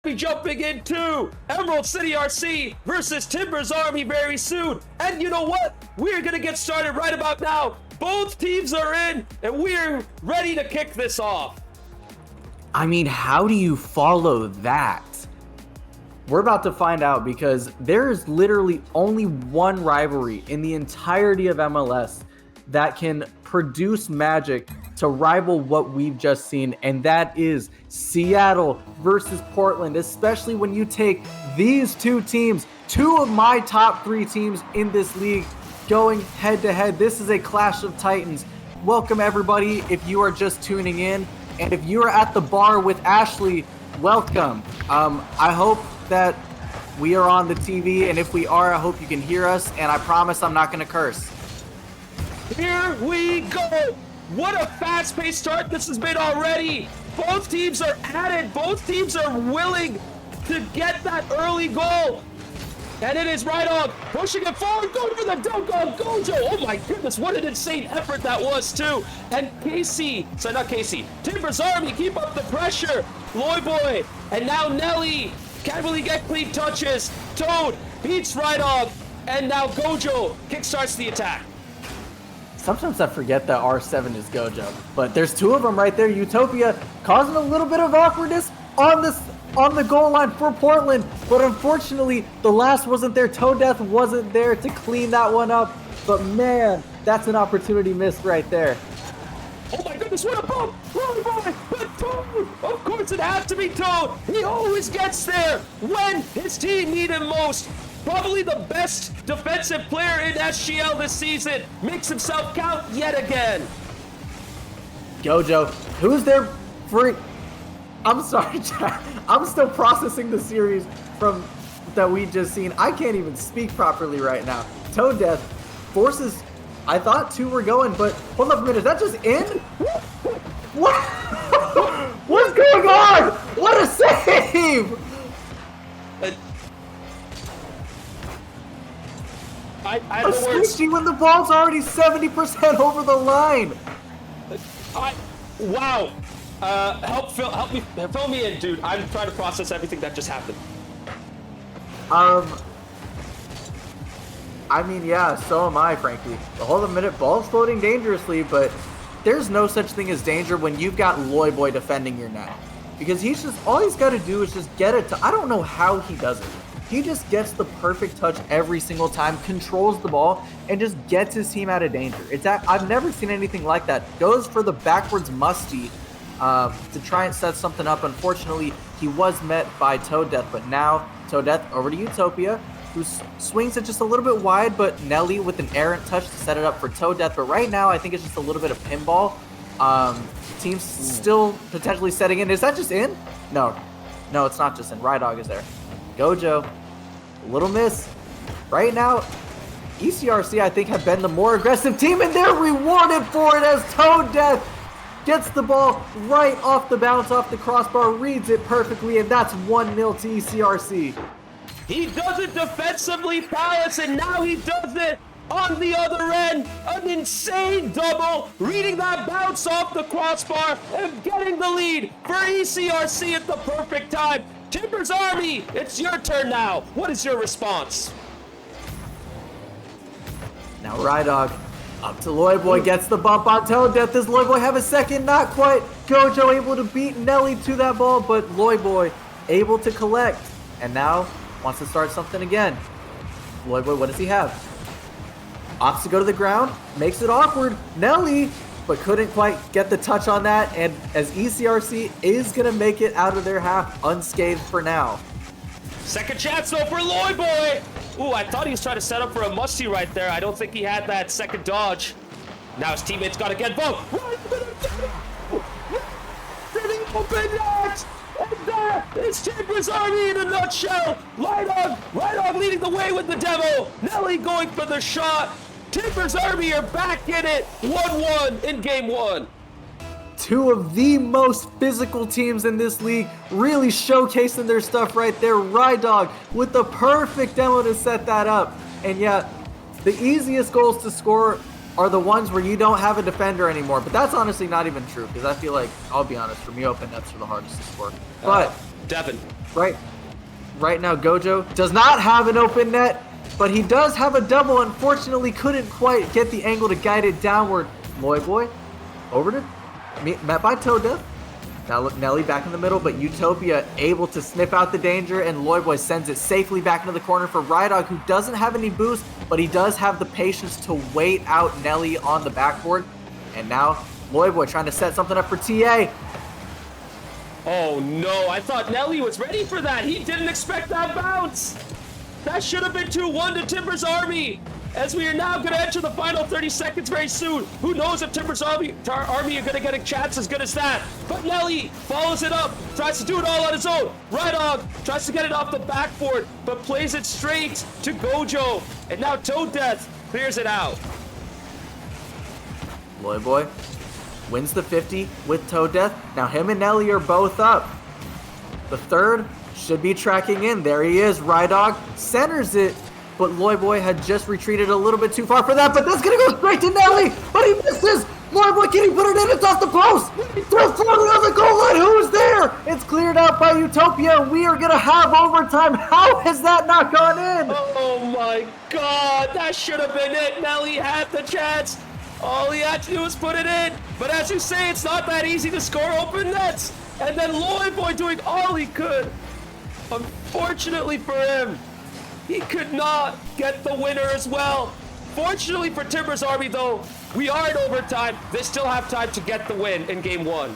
be jumping into Emerald City RC versus Timbers Army very soon. And you know what? We're going to get started right about now. Both teams are in, and we're ready to kick this off. I mean, how do you follow that? We're about to find out, because there is literally only one rivalry in the entirety of MLS that can produce magic to rival what we've just seen, and that is Seattle versus Portland, especially when you take these two teams, two of my top 3 teams in this league, going head to head. This is a clash of titans. Welcome everybody if you are just tuning in, and if you are at the bar with Ashley, welcome. I hope that we are on the TV, and if we are, I hope you can hear us, and I promise I'm not going to curse. Here we go. What a fast-paced start this has been already. Both teams are at it. Both teams are willing to get that early goal. And it is right on, pushing it forward, going for the dunk on Gojo. Oh my goodness, what an insane effort that was too. And Timbers Army keep up the pressure. Loy Boy, and now Nelly can't really get clean touches. Toad beats right on, and now Gojo kickstarts the attack. Sometimes I forget that R7 is Gojo, but there's 2 of them right there. Utopia causing a little bit of awkwardness on the goal line for Portland, but unfortunately the last wasn't there. Toadeth wasn't there to clean that one up, but man, that's an opportunity missed right there. Oh my goodness, what a bump! Roy Boy, but Toad! Of course it has to be Toad! He always gets there when his team need him most. Probably the best defensive player in SGL this season. Makes himself count yet again. Gojo, who's there for... I'm sorry, Jack. I'm still processing the series from that we just seen. I can't even speak properly right now. Toadeth forces... I thought 2 were going, but hold up a minute. Is that just in? What? What's going on? What a save! I don't know words. When the ball's already 70% over the line. Wow. Help me, fill me in, dude. I'm trying to process everything that just happened. I mean, yeah, so am I, frankly. Hold a minute, ball's floating dangerously, but there's no such thing as danger when you've got Loy Boy defending your net. Because all he's got to do is just get it to, I don't know how he does it. He just gets the perfect touch every single time, controls the ball, and just gets his team out of danger. I've never seen anything like that. Goes for the backwards musty to try and set something up. Unfortunately, he was met by Toadeth, but now Toadeth over to Utopia, who swings it just a little bit wide, but Nelly with an errant touch to set it up for Toadeth. But right now, I think it's just a little bit of pinball. Team's still potentially setting in. Is that just in? No, it's not just in. Rydog is there. Gojo, little miss. Right now, ECRC, I think, have been the more aggressive team, and they're rewarded for it as Toadeth gets the ball right off the bounce, off the crossbar, reads it perfectly, and that's 1-0 to ECRC. He does it defensively, Palace, and now he does it on the other end. An insane double, reading that bounce off the crossbar and getting the lead for ECRC at the perfect time. Timbers Army, it's your turn now. What is your response? Now Rydog up to Loy Boy, gets the bump on Toadeth. Does Loy Boy have a second? Not quite. Gojo able to beat Nelly to that ball, but Loy Boy able to collect. And now wants to start something again. Loy Boy, what does he have? Opts to go to the ground, makes it awkward. Nelly, but couldn't quite get the touch on that. And as ECRC is going to make it out of their half unscathed for now. Second chance though for Loy Boy. Ooh, I thought he was trying to set up for a musty right there. I don't think he had that second dodge. Now his teammates got to get both. Open net! And that is Timbers Army in a nutshell. Rydog leading the way with the demo. Nelly going for the shot. Timbers Army are back in it. 1-1 in game 1. Two of the most physical teams in this league really showcasing their stuff right there. Rydog with the perfect demo to set that up. And yeah, the easiest goals to score are the ones where you don't have a defender anymore. But that's honestly not even true, because I feel like, I'll be honest, for me, open nets are the hardest to score. But Devin, Right now, Gojo does not have an open net, but he does have a double. Unfortunately, couldn't quite get the angle to guide it downward. Loyboy over to met by Toda. Now look, Nelly back in the middle, but Utopia able to sniff out the danger, and Loyboy sends it safely back into the corner for Rydog, who doesn't have any boost, but he does have the patience to wait out Nelly on the backboard. And now Loyboy trying to set something up for TA. Oh no, I thought Nelly was ready for that. He didn't expect that bounce. That should have been 2-1 to Timber's Army. As we are now going to enter the final 30 seconds very soon. Who knows if Timber's Army are going to get a chance as good as that. But Nelly follows it up, tries to do it all on his own. Rydog tries to get it off the backboard, but plays it straight to Gojo. And now Toad Death clears it out. Loyboy wins the 50 with Toad Death. Now him and Nelly are both up. The third should be tracking in. There he is. Rydog centers it, but Loyboy had just retreated a little bit too far for that, but that's going to go straight to Nelly, but he misses. Loyboy, can he put it in? It's off the post. They're floating on the goal line. Who's there? It's cleared out by Utopia. We are going to have overtime. How has that not gone in? Oh my God, that should have been it. Nelly had the chance. All he had to do was put it in. But as you say, it's not that easy to score open nets. And then Loyboy doing all he could. Unfortunately for him, he could not get the winner as well. Fortunately for Timber's Army, though, we are in overtime. They still have time to get the win in game one.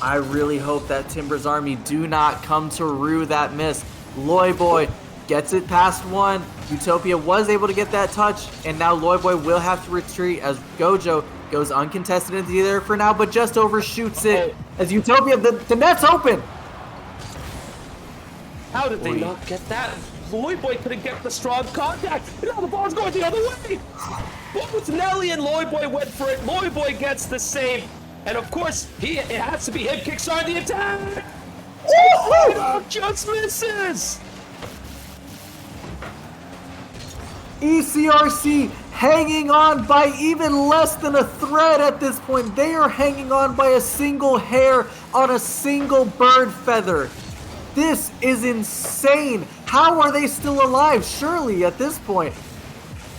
I really hope that Timber's Army do not come to rue that miss. Loyboy gets it past one. Utopia was able to get that touch, and now Loyboy will have to retreat as Gojo goes uncontested into there for now, but just overshoots it as Utopia, the net's open. How did they not get that? Loyboy couldn't get the strong contact, and now the ball's going the other way. Both Nelly and Loyboy went for it. Loyboy gets the save, and of course, it has to be him kickstarting the attack. Oh, just misses. ECRC hanging on by even less than a thread at this point. They are hanging on by a single hair on a single bird feather. This is insane. How are they still alive? Surely at this point,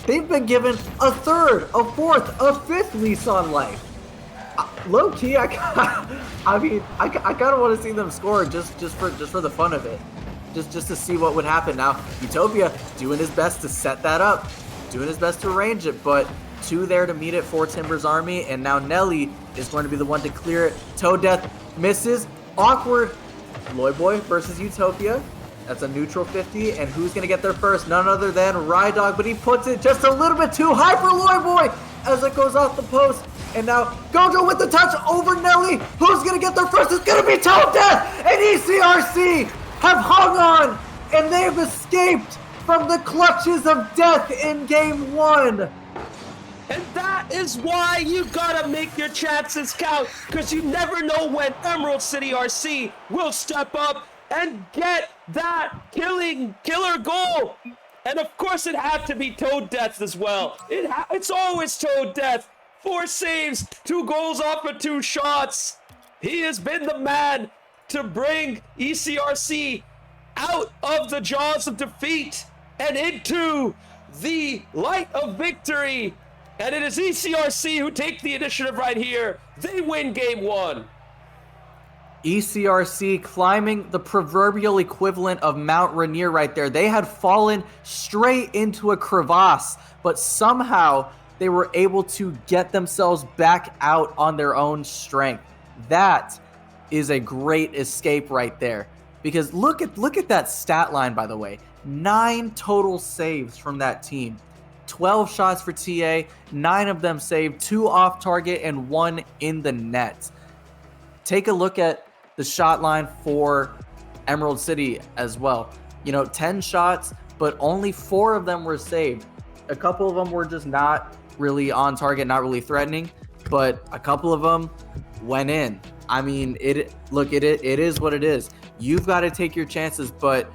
they've been given a third, a fourth, a fifth lease on life. Low key, I kind of want to see them score just for the fun of it. Just to see what would happen. Now, Utopia doing his best to set that up, doing his best to arrange it, but two there to meet it for Timber's Army, and now Nelly is going to be the one to clear it. Toad Death misses. Awkward. Loyboy versus Utopia. That's a neutral 50, and who's going to get there first? None other than Rydog, but he puts it just a little bit too high for Loyboy as it goes off the post. And now Gojo with the touch over Nelly. Who's going to get there first? It's going to be Toad Death, and ECRC have hung on, and they've escaped from the clutches of death in game one. And that is why you gotta make your chances count, because you never know when Emerald City RC will step up and get that killer goal. And of course it had to be Toad Death as well. It's always Toad Death. 4 saves, 2 goals off of 2 shots. He has been the man to bring ECRC out of the jaws of defeat and into the light of victory. And it is ECRC who take the initiative right here. They win game one. ECRC climbing the proverbial equivalent of Mount Rainier right there. They had fallen straight into a crevasse, but somehow they were able to get themselves back out on their own strength. That is a great escape right there. Because look at that stat line, by the way. 9 total saves from that team. 12 shots for TA, 9 of them saved, 2 off target, and 1 in the net. Take a look at the shot line for Emerald City as well. 10 shots, but only 4 of them were saved. A couple of them were just not really on target, not really threatening, but a couple of them went in. I mean, it is what it is. You've got to take your chances, but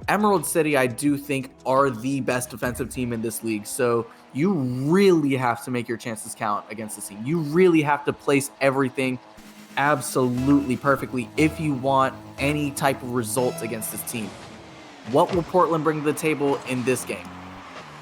Emerald City, I do think, are the best defensive team in this league. So you really have to make your chances count against this team. You really have to place everything absolutely perfectly if you want any type of results against this team. What will Portland bring to the table in this game?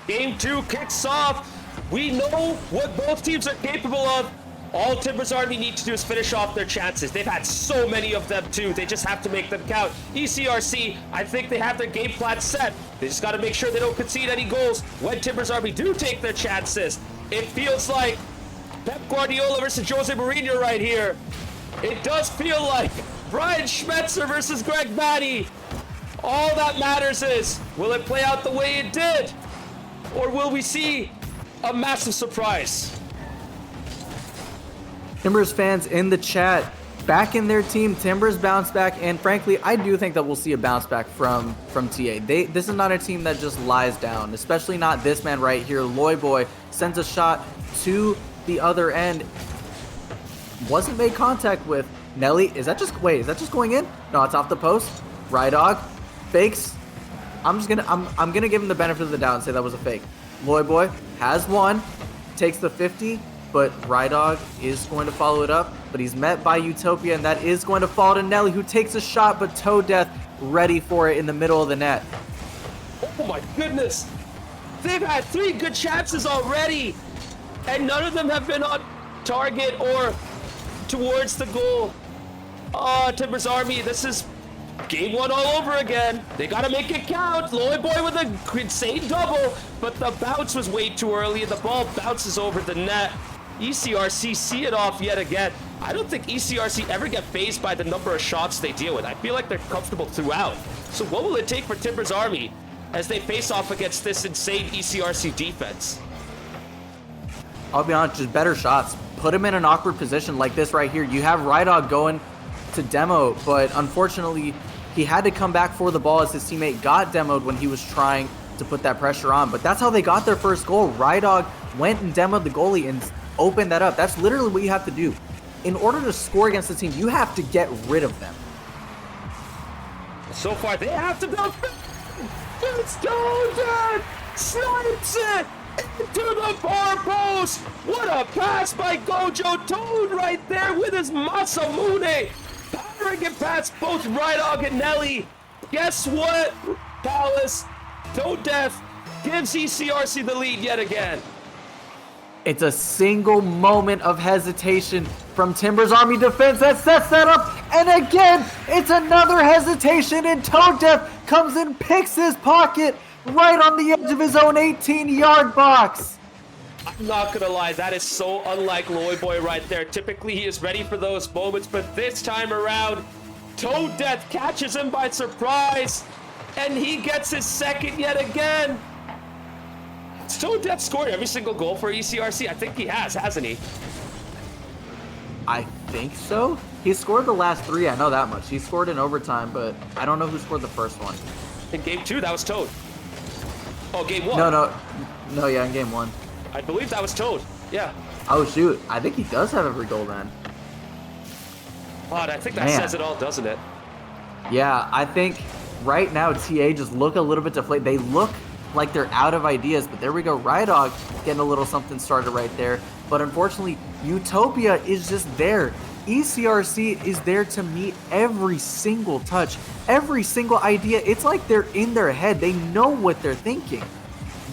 Game 2 kicks off. We know what both teams are capable of. All Timbers Army need to do is finish off their chances. They've had so many of them too. They just have to make them count. ECRC, I think they have their game plan set. They just got to make sure they don't concede any goals when Timbers Army do take their chances. It feels like Pep Guardiola versus Jose Mourinho right here. It does feel like Brian Schmetzer versus Greg Maddie. All that matters is, will it play out the way it did? Or will we see a massive surprise? Timbers fans in the chat, back in their team, Timbers bounce back, and frankly, I do think that we'll see a bounce back from TA. This is not a team that just lies down, especially not this man right here. Loyboy sends a shot to the other end. Wasn't made contact with. Nelly, is that just going in? No, it's off the post. Rydog fakes. I'm gonna give him the benefit of the doubt and say that was a fake. Loyboy has one, takes the 50, but Rydog is going to follow it up, but he's met by Utopia, and that is going to fall to Nelly, who takes a shot, but Toe Death ready for it in the middle of the net. Oh my goodness! They've had 3 good chances already, and none of them have been on target or towards the goal. Oh, Timbers Army, this is game 1 all over again. They gotta make it count. Loyboy with an insane double, but the bounce was way too early, and the ball bounces over the net. ECRC see it off yet again. I don't think ECRC ever get fazed by the number of shots they deal with. I feel like they're comfortable throughout. So what will it take for Timbers Army as they face off against this insane ECRC defense? I'll be honest, just better shots. Put him in an awkward position like this right here. You have Rydog going to demo, but unfortunately, he had to come back for the ball as his teammate got demoed when he was trying to put that pressure on. But that's how they got their first goal. Rydog went and demoed the goalie and opened that up. That's literally what you have to do. In order to score against the team, you have to get rid of them. So far, they have to build. It's Golden! Snipes it into the far post! What a pass by Gojo Toad right there with his Masamune! Powering it past both Rydog and Nelly. Guess what, Palace? Toe Death gives ECRC the lead yet again. It's a single moment of hesitation from Timbers Army defense that sets that up, and again, it's another hesitation, and Toe Death comes and picks his pocket right on the edge of his own 18-yard box. I'm not gonna lie, that is so unlike Loyboy right there. Typically, he is ready for those moments, but this time around, Toe Death catches him by surprise, and he gets his second yet again. Has Toe Death scored every single goal for ECRC? I think he has, hasn't he? I think so. He scored the last 3, I know that much. He scored in overtime, but I don't know who scored the first one. In game 2, that was Toad. Oh, game 1. No, yeah, in game 1. I believe that was Toad, yeah. Oh, shoot. I think he does have every goal then. Odd, I think that says it all, doesn't it? Yeah, I think right now TA just look a little bit deflated. They look like they're out of ideas, but there we go. Rydog getting a little something started right there. But unfortunately, Utopia is just there. ECRC is there to meet every single touch, every single idea. It's like they're in their head. They know what they're thinking.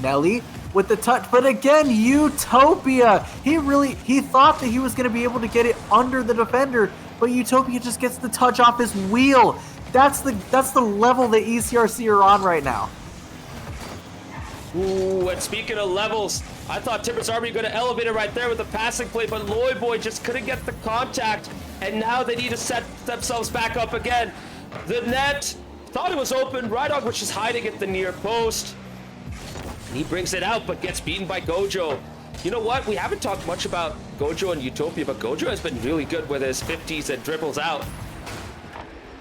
Nelly with the touch, but again, Utopia. He thought that he was going to be able to get it under the defender, but Utopia just gets the touch off his wheel. That's the level that ECRC are on right now. Ooh, and speaking of levels, I thought Timbers Army were going to elevate it right there with the passing play, but Loyboy just couldn't get the contact, and now they need to set themselves back up again. The net, thought it was open. Rydog was just hiding at the near post. He brings it out, but gets beaten by Gojo. You know what? We haven't talked much about Gojo and Utopia, but Gojo has been really good with his 50s and dribbles out.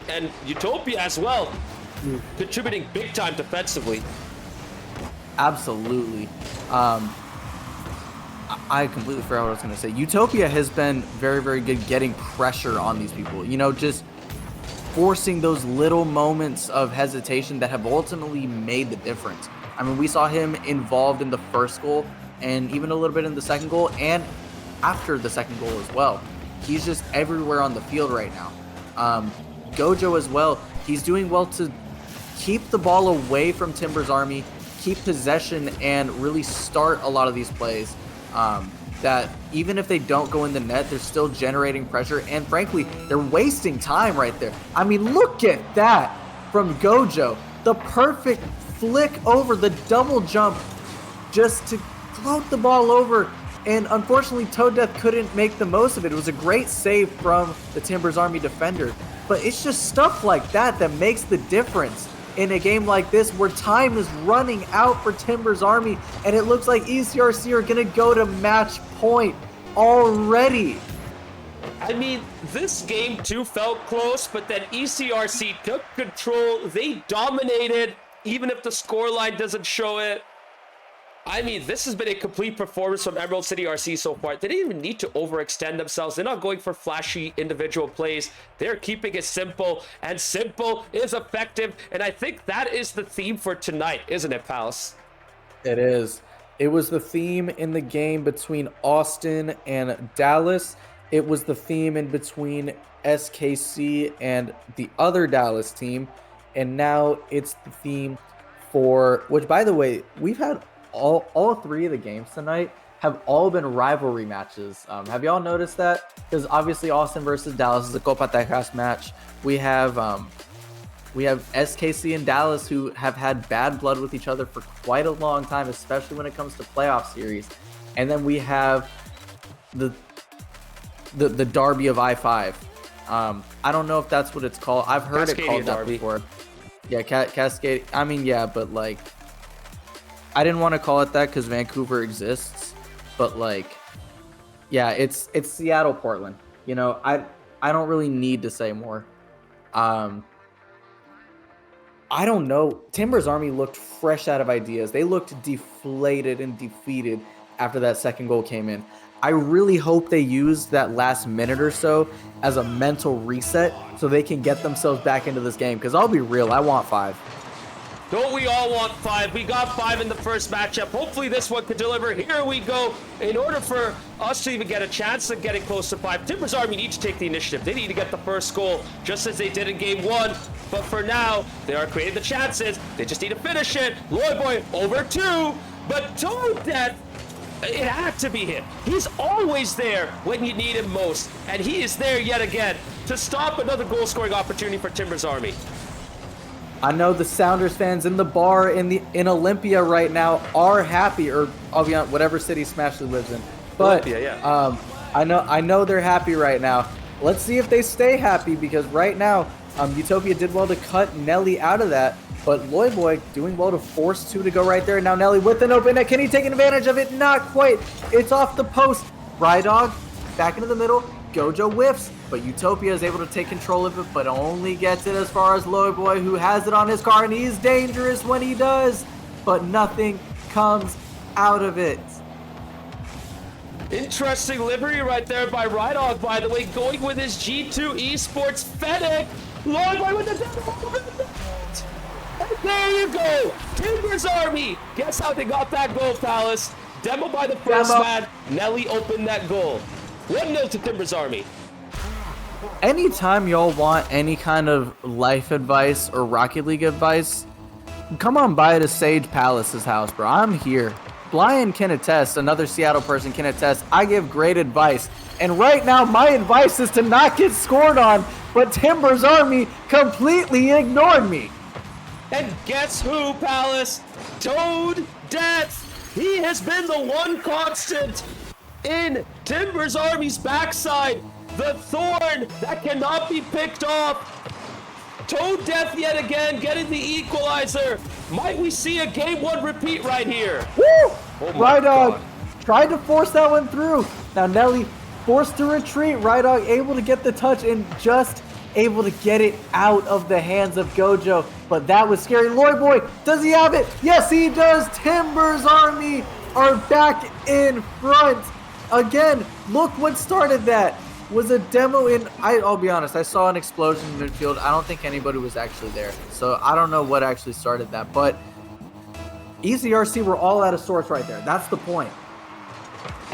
And Utopia as well, contributing big time defensively. Absolutely. I completely forgot what I was going to say. Utopia has been very, very good getting pressure on these people. You know, just forcing those little moments of hesitation that have ultimately made the difference. I mean, we saw him involved in the first goal and even a little bit in the second goal and after the second goal as well. he's just everywhere on the field right now. Gojo as well. He's doing well to keep the ball away from Timber's Army, keep possession, and really start a lot of these plays. That even if they don't go in the net, they're still generating pressure. And frankly, they're wasting time right there. I mean, look at that from Gojo. The perfect flick over the double jump just to float the ball over. And unfortunately, Toaddeath couldn't make the most of it. It was a great save from the Timbers Army defender. But it's just stuff like that that makes the difference in a game like this where time is running out for Timbers Army, and it looks like ECRC are going to go to match point already. I mean, this game too felt close, but then ECRC took control. They dominated, even if the scoreline doesn't show it. I mean, this has been a complete performance from Emerald City RC so far. They didn't even need to overextend themselves. They're not going for flashy individual plays. They're keeping it simple, and simple is effective. And I think that is the theme for tonight, isn't it, Palace? It is. It was the theme in the game between Austin and Dallas. It was the theme in between SKC and the other Dallas team. And now it's the theme for, which by the way, we've had all three of the games tonight have all been rivalry matches. Have y'all noticed that? Because obviously Austin versus Dallas is a Copa Texas match. We have SKC and Dallas who have had bad blood with each other for quite a long time, especially when it comes to playoff series. And then we have the Derby of I-5. I don't know if that's what it's called. I've heard it called that before. Yeah, Cascade. I mean, yeah, but like, I didn't want to call it that because Vancouver exists, but like, yeah, it's Seattle, Portland. You know, I don't really need to say more. I don't know. Timbers Army looked fresh out of ideas. They looked deflated and defeated after that second goal came in. I really hope they use that last minute or so as a mental reset so they can get themselves back into this game. Because I'll be real, I want 5. Don't we all want 5? We got 5 in the first matchup. Hopefully this one could deliver. Here we go. In order for us to even get a chance of getting close to 5, Timbers Army need to take the initiative. They need to get the first goal, just as they did in game 1. But for now, they are creating the chances. They just need to finish it. Lloyd Boy over 2. But Toaddeath, it had to be him. He's always there when you need him most. And he is there yet again to stop another goal-scoring opportunity for Timbers Army. I know the Sounders fans in the bar in Olympia right now are happy, or I'll be on whatever city Smashley lives in. But Olympia, yeah. I know they're happy right now. Let's see if they stay happy, because right now Utopia did well to cut Nelly out of that, but Lloyd Boy doing well to force 2 to go right there. Now Nelly with an open net. Can he take advantage of it? Not quite. It's off the post. Rydog back into the middle. Gojo whiffs, but Utopia is able to take control of it, but only gets it as far as Lloyd Boy, who has it on his car, and he's dangerous when he does, but nothing comes out of it. Interesting livery right there by Rydog, by the way, going with his G2 Esports Fennec. Lloyd Boy with the demo. And there you go. Timbers Army. Guess how they got that goal, Palace? Demo by the first man. Nelly opened that goal. 1-0 to Timbers Army. Anytime y'all want any kind of life advice or Rocket League advice, come on by to Sage Palace's house, bro. I'm here. Blian can attest, another Seattle person can attest, I give great advice. And right now, my advice is to not get scored on, but Timbers Army completely ignored me. And guess who, Palace? Toaddeath. He has been the one constant in Timbers Army's backside. The thorn that cannot be picked off. Toaddeath yet again getting the equalizer. Might we see a game 1 repeat right here? Woo! Oh my Rydog God. tried to force that one through. Now Nelly forced to retreat. Rydog able to get the touch and just able to get it out of the hands of Gojo. But that was scary. Lloyd Boy, does he have it? Yes, he does. Timbers Army are back in front. Again, look what started that. Was a demo in, I'll be honest, I saw an explosion in midfield. I don't think anybody was actually there. So I don't know what actually started that. But ECRC were all out of sorts right there. That's the point.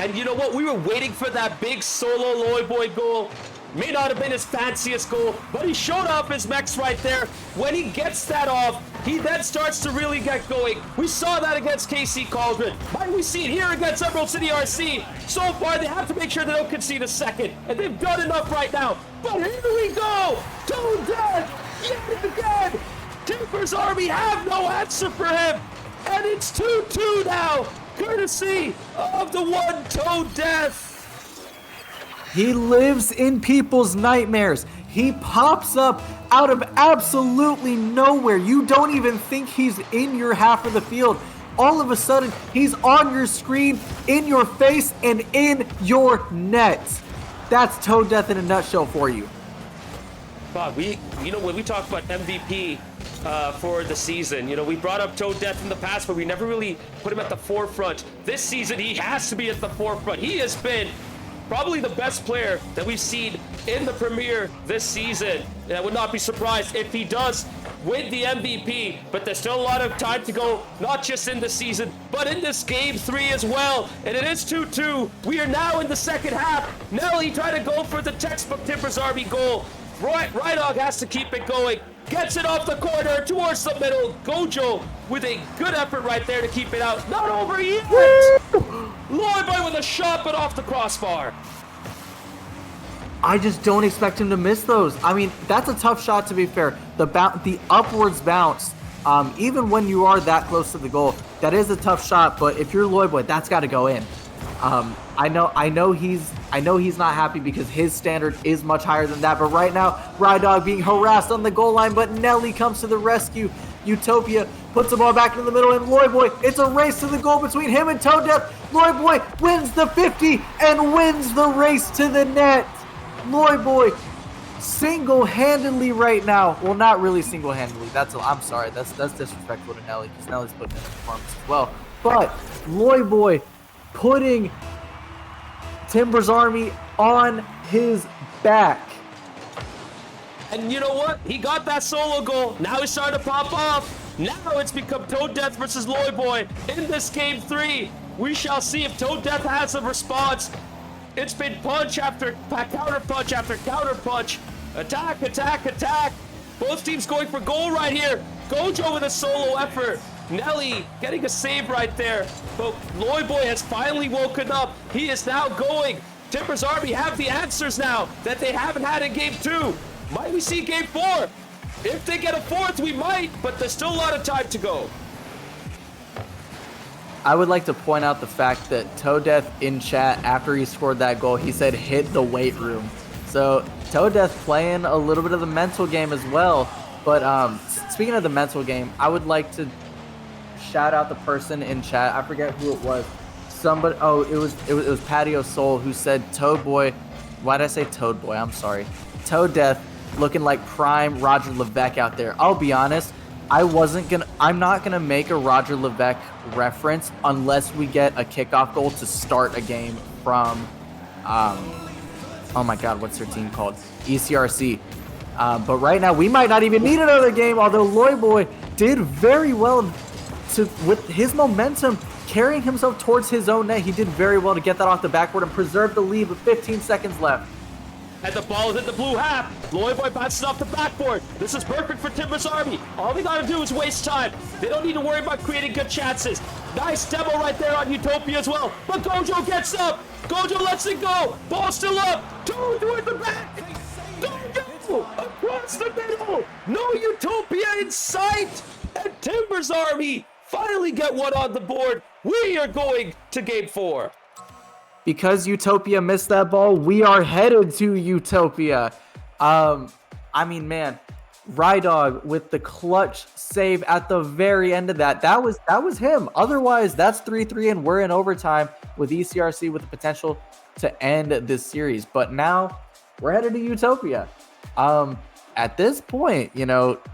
And you know what? We were waiting for that big solo Loyboy goal. May not have been his fanciest goal, but he showed off his mechs right there. When he gets that off, he then starts to really get going. We saw that against KC Cauldron. Might we see it here against Emerald City RC? So far, they have to make sure they don't concede a second, and they've done enough right now. But here we go! Toe Death, yet again! Timber's Army have no answer for him, and it's 2-2 now, courtesy of the one Toe Death. He lives in people's nightmares. He pops up out of absolutely nowhere. You don't even think he's in your half of the field. All of a sudden, he's on your screen, in your face, and in your net. That's Toe Death in a nutshell for you. Bob, when we talk about MVP for the season, we brought up Toe Death in the past, but we never really put him at the forefront. This season, he has to be at the forefront. He has been probably the best player that we've seen in the Premier this season. And I would not be surprised if he does win the MVP, but there's still a lot of time to go, not just in the season, but in this Game 3 as well. And it is 2-2. We are now in the second half. Nelly trying to go for the textbook Timber's Army goal. Rydog has to keep it going. Gets it off the corner towards the middle. Gojo with a good effort right there to keep it out. Not over yet. Loyboy with a shot, but off the crossbar. I just don't expect him to miss those. I mean, that's a tough shot, to be fair. The upwards bounce, even when you are that close to the goal, that is a tough shot. But if you're Loyboy, that's got to go in. I know he's not happy because his standard is much higher than that. But right now, Rydog being harassed on the goal line, but Nelly comes to the rescue. Utopia puts the ball back in the middle, and Loyboy, it's a race to the goal between him and Toe Death. Loyboy wins the 50 and wins the race to the net. Loyboy single-handedly right now. Well, not really single-handedly. I'm sorry. That's disrespectful to Nelly because Nelly's putting in a performance as well. But Loyboy putting Timber's Army on his back. And you know what? He got that solo goal. Now he's starting to pop off. Now it's become Toe Death versus Loyboy in this Game 3. We shall see if Toe Death has a response. It's been punch after counter punch after counter punch. Attack, attack, attack. Both teams going for goal right here. Gojo with a solo effort. Nelly getting a save right there. But Loyboy has finally woken up. He is now going. Timber's Army have the answers now that they haven't had in Game 2. Might we see Game 4? If they get a fourth, we might, but there's still a lot of time to go. I would like to point out the fact that Toe Death in chat, after he scored that goal, he said hit the weight room. So Toe Death playing a little bit of the mental game as well. But speaking of the mental game, I would like to shout out the person in chat. I forget who it was. Somebody. Oh, it was Patio Soul who said Toad Boy. Why did I say Toad Boy? I'm sorry. Toe Death looking like prime Roger Levesque out there. I'll be honest. I'm not gonna make a Roger Levesque reference unless we get a kickoff goal to start a game from, oh my God, what's their team called? ECRC. But right now we might not even need another game. Although Loyboy did very well with his momentum carrying himself towards his own net. He did very well to get that off the backboard and preserve the lead with 15 seconds left. And the ball is in the blue half. Loyboy bounces off the backboard. This is perfect for Timber's Army. All they gotta do is waste time. They don't need to worry about creating good chances. Nice demo right there on Utopia as well. But Gojo gets up. Gojo lets it go. Ball still up. Two toward the back. Gojo across the middle. No Utopia in sight. And Timber's Army finally get one on the board. We are going to Game 4. Because Utopia missed that ball, we are headed to Utopia. I mean, man, Rydog with the clutch save at the very end of that. That was him. Otherwise, that's 3-3, and we're in overtime with ECRC with the potential to end this series. But now we're headed to Utopia. At this point,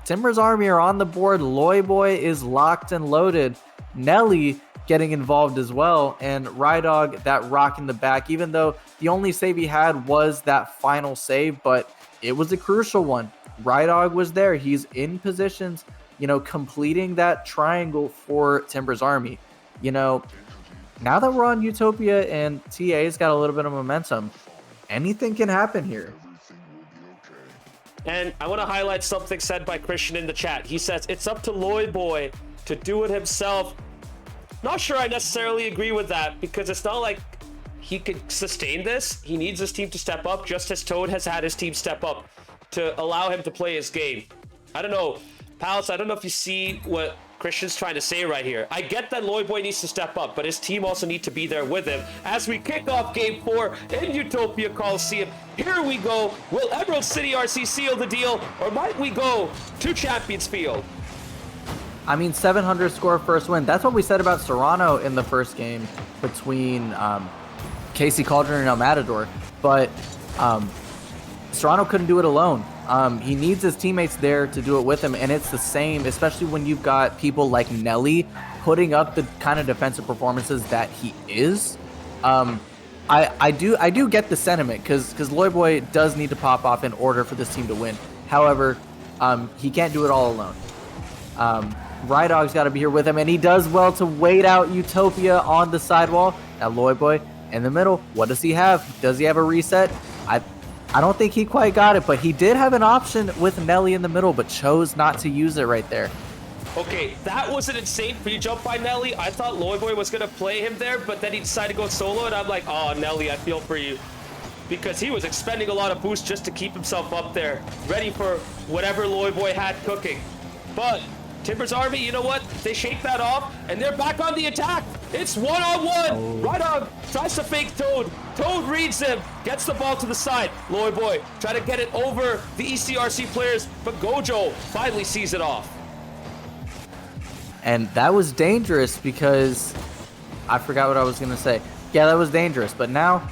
Timber's Army are on the board. Loyboy is locked and loaded. Nelly getting involved as well, and Rydog, that rock in the back, even though the only save he had was that final save, but it was a crucial one. Rydog was there. He's in positions, completing that triangle for Timber's Army. now that we're on Utopia and TA's got a little bit of momentum, anything can happen here. And I want to highlight something said by Christian in the chat. He says, it's up to Loyboy to do it himself. Not sure I necessarily agree with that, because it's not like he could sustain this. He needs his team to step up, just as Toad has had his team step up to allow him to play his game. I don't know. Palace, I don't know if you see what Christian's trying to say right here. I get that Loyboy needs to step up, but his team also need to be there with him. As we kick off Game 4 in Utopia Coliseum, here we go. Will Emerald City RC seal the deal, or might we go to Champions Field? I mean, 700 score first win. That's what we said about Serrano in the first game between Casey Cauldron and El Matador. But Serrano couldn't do it alone. He needs his teammates there to do it with him, and it's the same, especially when you've got people like Nelly putting up the kind of defensive performances that he is. I do get the sentiment, because Loyboy does need to pop off in order for this team to win. However, he can't do it all alone. Rydog's got to be here with him, and he does well to wait out Utopia on the sidewall. Now Loyboy in the middle, what does he have? Does he have a reset? I don't think he quite got it, but he did have an option with Nelly in the middle, but chose not to use it right there. Okay, that was an insane free jump by Nelly. I thought Loyboy was going to play him there, but then he decided to go solo, and I'm like, oh, Nelly, I feel for you. Because he was expending a lot of boost just to keep himself up there, ready for whatever Loyboy had cooking. But Timber's Army, you know what? They shake that off, and they're back on the attack. It's one-on-one. Rydog tries to fake Toad. Toad reads him, gets the ball to the side. Loyboy try to get it over the ECRC players, but Gojo finally sees it off. And that was dangerous, because I forgot what I was going to say. Yeah, that was dangerous, but now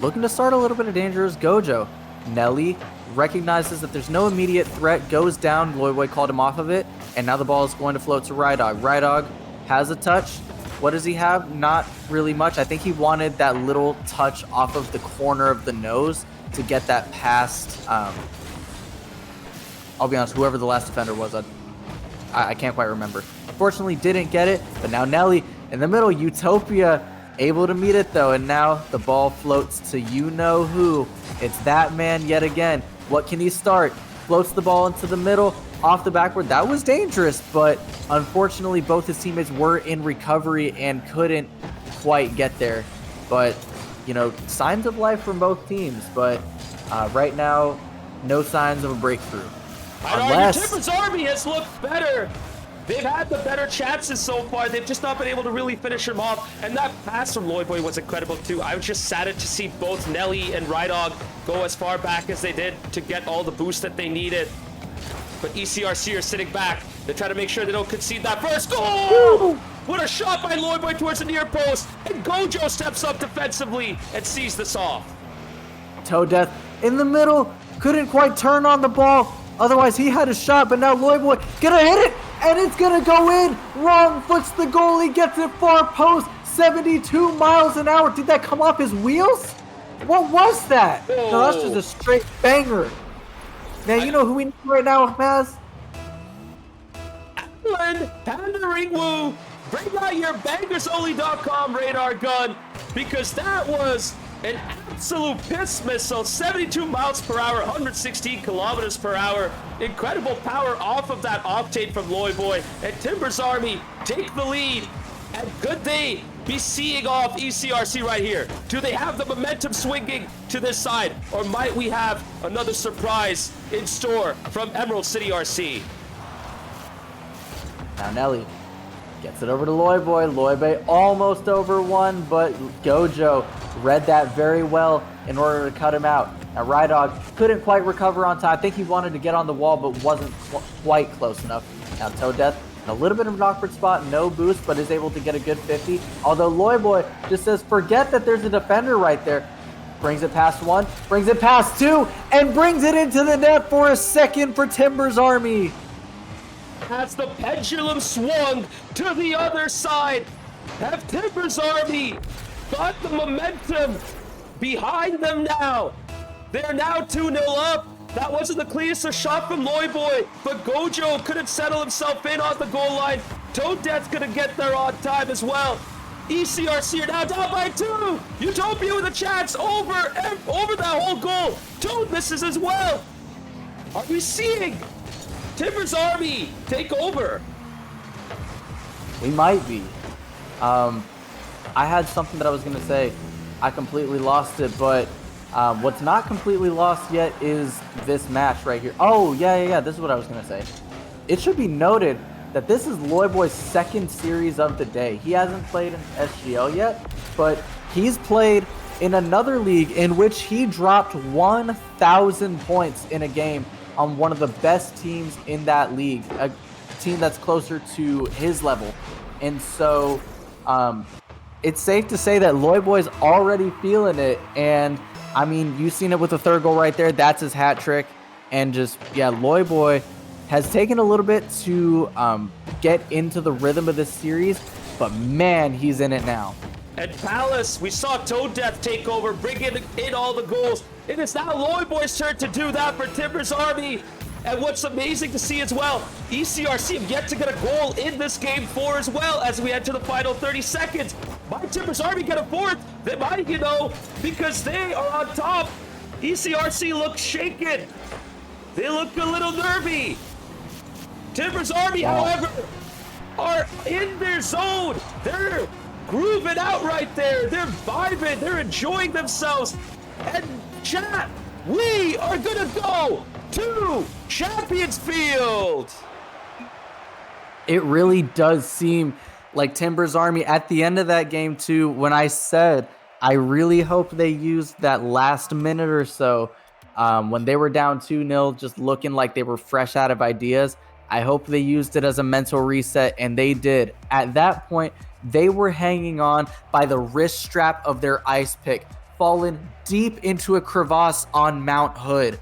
looking to start a little bit of danger is Gojo. Nelly recognizes that there's no immediate threat, goes down. Loyboy called him off of it, and now the ball is going to float to Rydog. Rydog has a touch. What does he have? Not really much. I think he wanted that little touch off of the corner of the nose to get that past, I'll be honest, whoever the last defender was, I can't quite remember. Unfortunately, didn't get it, but now Nelly in the middle. Utopia able to meet it, though, and now the ball floats to you-know-who. It's that man yet again. What can he start? Floats the ball into the middle, off the backward. That was dangerous, but unfortunately both his teammates were in recovery and couldn't quite get there. But, you know, signs of life from both teams, but right now, no signs of a breakthrough. I'd argue Timber's Army has looked better. They've had the better chances so far. They've just not been able to really finish him off. And that pass from Loyboy was incredible too. I was just saddened to see both Nelly and Rydog go as far back as they did to get all the boost that they needed. But ECRC are sitting back. They're trying to make sure they don't concede that first goal. What a shot by Loyboy towards the near post. And Gojo steps up defensively and sees this off. Toe Death in the middle. Couldn't quite turn on the ball. Otherwise, he had a shot, but now Loyboy gonna hit it, and it's gonna go in. Wrong foots the goalie, gets it far post, 72 miles an hour. Did that come off his wheels? What was that? Oh. No, that's just a straight banger. Man, you know who we need right now, Maz? Alan, Pandering Woo, bring out your bangersonly.com radar gun, because that was an absolute piss missile. 72 miles per hour, 116 kilometers per hour. Incredible power off of that octane from Loyboy. And Timber's Army take the lead. And could they be seeing off ECRC right here? Do they have the momentum swinging to this side? Or might we have another surprise in store from Emerald City RC? Now Nelly gets it over to Loyboy. Loyboy almost over one, but Gojo read that very well in order to cut him out. Now Rydog couldn't quite recover on time. I think he wanted to get on the wall, but wasn't quite close enough. Now Toe Death in a little bit of an awkward spot, no boost, but is able to get a good 50. Although Loyboy just says, forget that there's a defender right there. Brings it past one, brings it past two, and brings it into the net for a second for Timber's Army. As the pendulum swung to the other side, have Timber's Army got the momentum behind them now. They're now 2-0 up. That wasn't the cleanest of shot from Loyboy, but Gojo couldn't settle himself in on the goal line. Toe Death's gonna get there on time as well. ECRC are now down by 2. Utopia with a chance over that whole goal. 2 misses as well. Are we seeing Timber's Army take over? We might be. I had something that I was going to say. I completely lost it, but what's not completely lost yet is this match right here. Oh, yeah. This is what I was going to say. It should be noted that this is Loyboy's second series of the day. He hasn't played in SGL yet, but he's played in another league in which he dropped 1,000 points in a game on one of the best teams in that league, a team that's closer to his level. And so it's safe to say that Loyboy's already feeling it. And I mean, you've seen it with the third goal right there. That's his hat trick. And just, yeah, Loyboy has taken a little bit to get into the rhythm of this series, but man, he's in it now. And Palace, we saw Toad Death take over, bring in all the goals. It is now Loyboy's turn to do that for Timber's Army. And what's amazing to see as well, ECRC have yet to get a goal in this game 4 as well as we enter the final 30 seconds. Might Timber's Army get a fourth? They might, because they are on top. ECRC looks shaken. They look a little nervy. Timber's Army, however, are in their zone. They're grooving out right there. They're vibing. They're enjoying themselves. And chat, we are gonna go to Champions Field. It really does seem like Timber's Army at the end of that game too, when I said I really hope they used that last minute or so when they were down 2-0, just looking like they were fresh out of ideas. I hope they used it as a mental reset, and they did. At that point, they were hanging on by the wrist strap of their ice pick, fallen deep into a crevasse on Mount Hood.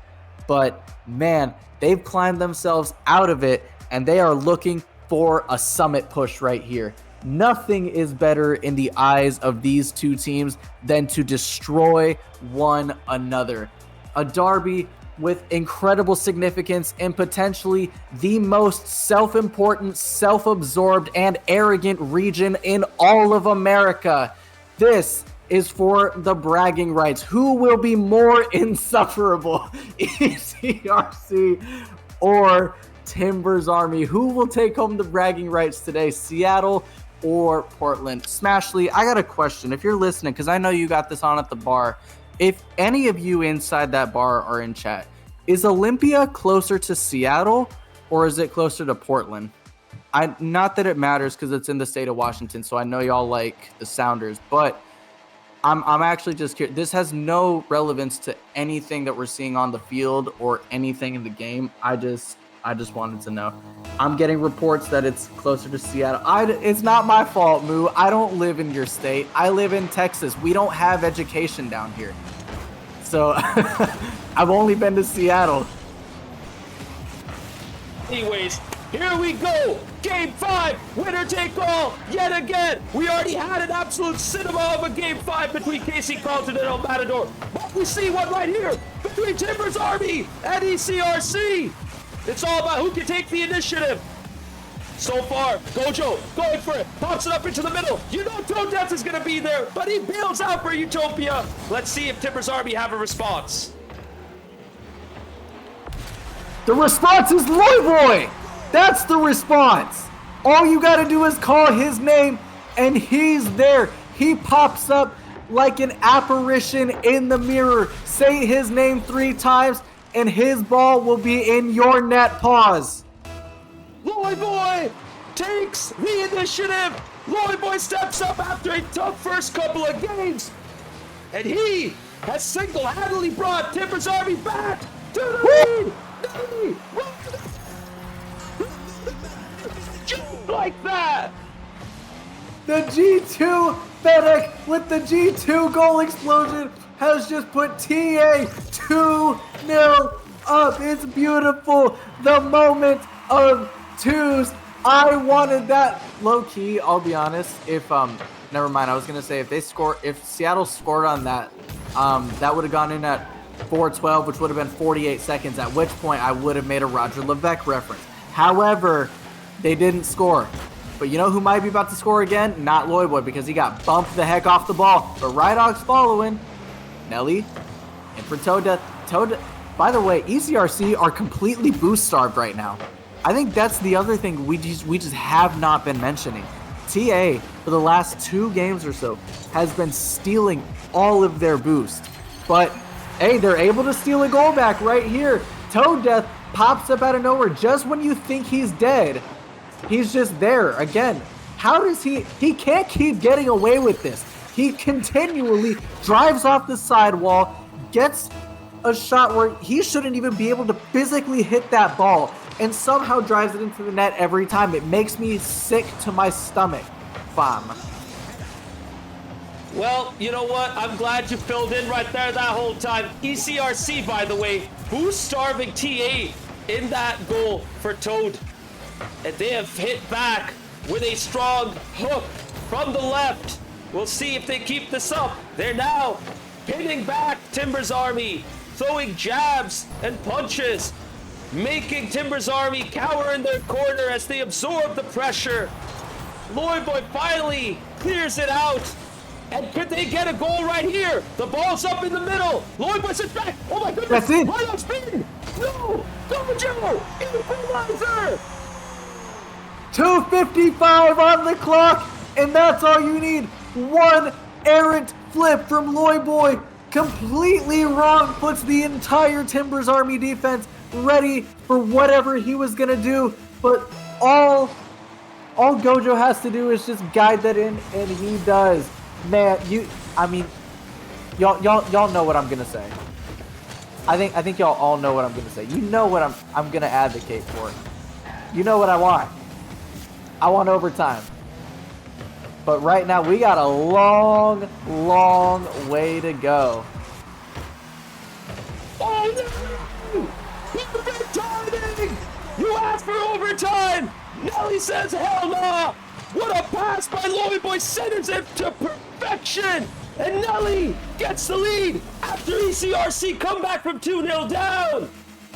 But man, they've climbed themselves out of it, and they are looking for a summit push right here. Nothing is better in the eyes of these two teams than to destroy one another. A derby with incredible significance and potentially the most self-important, self-absorbed, and arrogant region in all of America. This is for the bragging rights. Who will be more insufferable, ECRC or Timber's Army? Who will take home the bragging rights today, Seattle or Portland? Smashly, I got a question. If you're listening, because I know you got this on at the bar, if any of you inside that bar are in chat, is Olympia closer to Seattle or is it closer to Portland? Not that it matters because it's in the state of Washington, so I know y'all like the Sounders, but I'm actually just curious. This has no relevance to anything that we're seeing on the field or anything in the game. I just wanted to know. I'm getting reports that it's closer to Seattle. It's not my fault, Moo. I don't live in your state. I live in Texas. We don't have education down here. So I've only been to Seattle. Anyways, here we go. Game 5, winner take all, yet again. We already had an absolute cinema of a Game 5 between KC Carlton and El Matador. But we see one right here between Timber's Army and ECRC. It's all about who can take the initiative. So far, Gojo going for it, pops it up into the middle. Toad Death is gonna be there, but he bails out for Utopia. Let's see if Timber's Army have a response. The response is Loyboy. That's the response. All you got to do is call his name, and he's there. He pops up like an apparition in the mirror. Say his name 3 times, and his ball will be in your net. Pause. Loyboy takes the initiative. Loyboy steps up after a tough first couple of games, and he has single-handedly brought Timber's Army back to the lead. Just like that. The G2 Fennec with the G2 goal explosion has just put TA 2-0 up. It's beautiful. The moment of twos. I wanted that low key. I'll be honest. If never mind. I was gonna say if Seattle scored on that, that would have gone in at 4:12, which would have been 48 seconds. At which point I would have made a Roger Levesque reference. However, they didn't score. But you know who might be about to score again? Not Loyboy, because he got bumped the heck off the ball. But Rydog's following. Nelly. And for Toad. By the way, ECRC are completely boost starved right now. I think that's the other thing we just have not been mentioning. TA, for the last 2 games or so, has been stealing all of their boost. But, hey, they're able to steal a goal back right here. Toad Death pops up out of nowhere just when you think he's dead. He's just there. Again, how does he can't keep getting away with this. He continually drives off the sidewall, gets a shot where he shouldn't even be able to physically hit that ball, and somehow drives it into the net every time. It makes me sick to my stomach. Bam. Well, you know what? I'm glad you filled in right there that whole time. ECRC, by the way, boost starving TA in that goal for Toad. And they have hit back with a strong hook from the left. We'll see if they keep this up. They're now hitting back Timbers Army, throwing jabs and punches, making Timbers Army cower in their corner as they absorb the pressure. Loyboy finally clears it out. And could they get a goal right here? The ball's up in the middle. Loyboy sits back. Oh my goodness. That's it. Why not spin? No. Gojo. Equalizer. 2:55 on the clock, and that's all you need. One errant flip from Loyboy, completely wrong, puts the entire Timbers Army defense ready for whatever he was gonna do. But all Gojo has to do is just guide that in, and he does. Man, y'all know what I'm gonna say. I think y'all all know what I'm gonna say. You know what I'm gonna advocate for. You know what I want. I want overtime. But right now, we got a long, long way to go. Oh no! Perfect timing! You asked for overtime! Nelly says hell no! What a pass by Loyboy, centers it to perfection! And Nelly gets the lead after ECRC come back from 2-0 down!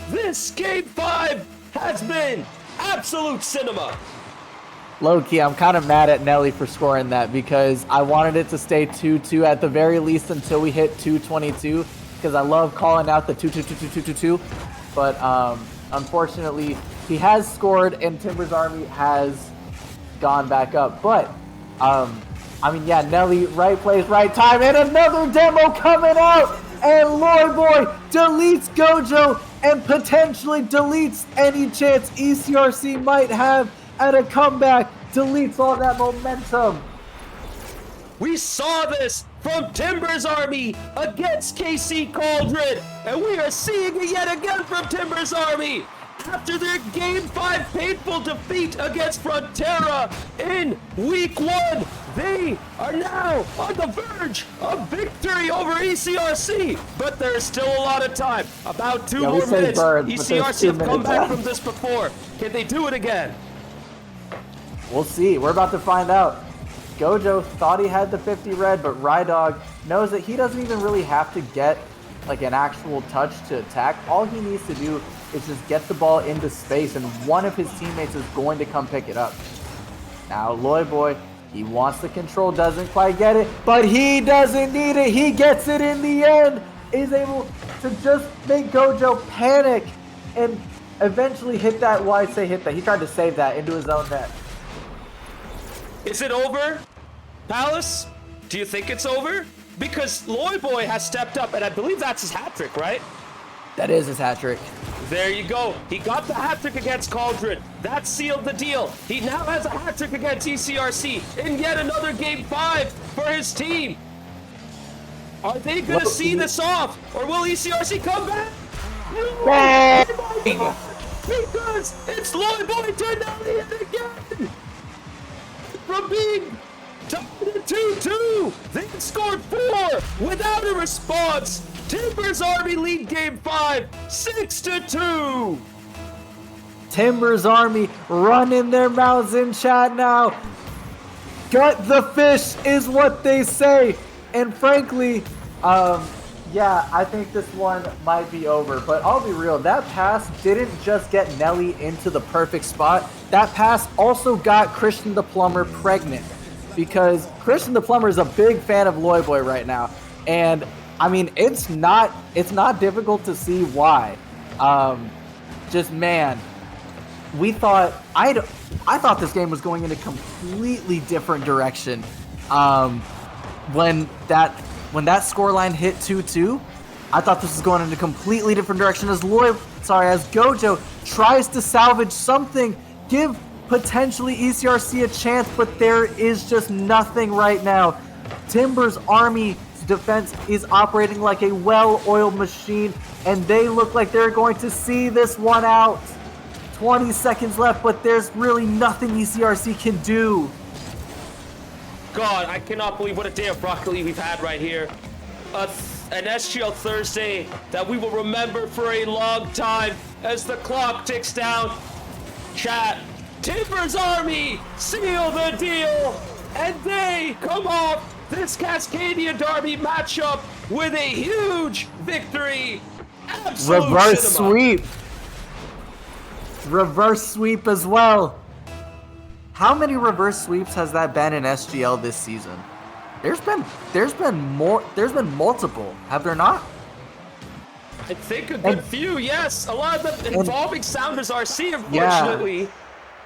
This Game 5 has been absolute cinema! Low-key, I'm kind of mad at Nelly for scoring that because I wanted it to stay 2-2 at the very least until we hit 2:22 because I love calling out the 2-2-2-2-2-2. But unfortunately, he has scored and Timbers Army has gone back up. But, yeah, Nelly, right place, right time, and another demo coming out! And Loyboy deletes Gojo and potentially deletes any chance ECRC might have at a comeback, deletes all that momentum. We saw this from Timbers Army against KC Cauldron, and we are seeing it yet again from Timbers Army. After their Game 5 painful defeat against Frontera in Week 1, they are now on the verge of victory over ECRC. But there's still a lot of time. About 2 more minutes. ECRC have come back from this before. Can they do it again? We'll see. We're about to find out. Gojo thought he had the 50 red, but Rydog knows that he doesn't even really have to get like an actual touch to attack. All he needs to do is just get the ball into space, and one of his teammates is going to come pick it up. Now, Loyboy, he wants the control, doesn't quite get it, but he doesn't need it. He gets it in the end. Is able to just make Gojo panic and eventually hit that. Well, I say hit that. He tried to save that into his own net. Is it over, Palace? Do you think it's over? Because Loyboy has stepped up, and I believe that's his hat trick, right? That is his hat trick. There you go. He got the hat trick against Cauldron. That sealed the deal. He now has a hat trick against ECRC in yet another Game 5 for his team. Are they going to see this off, or will ECRC come back? No! Bang! Because it's Loyboy turned down yet again! From being tied at 2-2, they scored 4 without a response. Timbers Army lead Game 5, 6-2. Timbers Army running their mouths in chat now. Gut the fish is what they say. And frankly, Yeah, I think this one might be over, but I'll be real. That pass didn't just get Nelly into the perfect spot. That pass also got Christian the Plumber pregnant, because Christian the Plumber is a big fan of Loyboy right now. And I mean, it's not difficult to see why. Just man, I thought this game was going in a completely different direction. When that scoreline hit 2-2, I thought this was going in a completely different direction as Gojo tries to salvage something, give potentially ECRC a chance, but there is just nothing right now. Timber's Army defense is operating like a well-oiled machine, and they look like they're going to see this one out. 20 seconds left, but there's really nothing ECRC can do. God, I cannot believe what a day of broccoli we've had right here. An SGL Thursday that we will remember for a long time as the clock ticks down. Chat, Timber's Army seal the deal, and they come off this Cascadia Derby matchup with a huge victory. Absolute Reverse cinema. sweep. Reverse sweep as well. How many reverse sweeps has that been in SGL this season? There's been multiple, have there not? I think a good few, yes. A lot of them involving Sounders RC, unfortunately.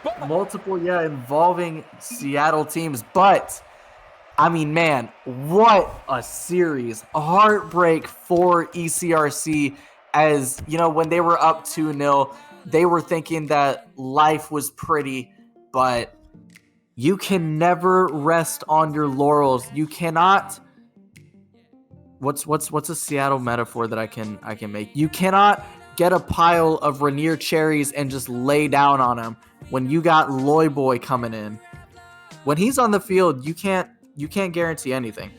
Yeah, multiple, involving Seattle teams. But, I mean, man, what a series. A heartbreak for ECRC, as, you know, when they were up 2-0, they were thinking that life was pretty, but you can never rest on your laurels. You cannot. What's a Seattle metaphor that I can make? You cannot get a pile of Rainier cherries and just lay down on them when you got Loyboy coming in. When he's on the field, you can't guarantee anything.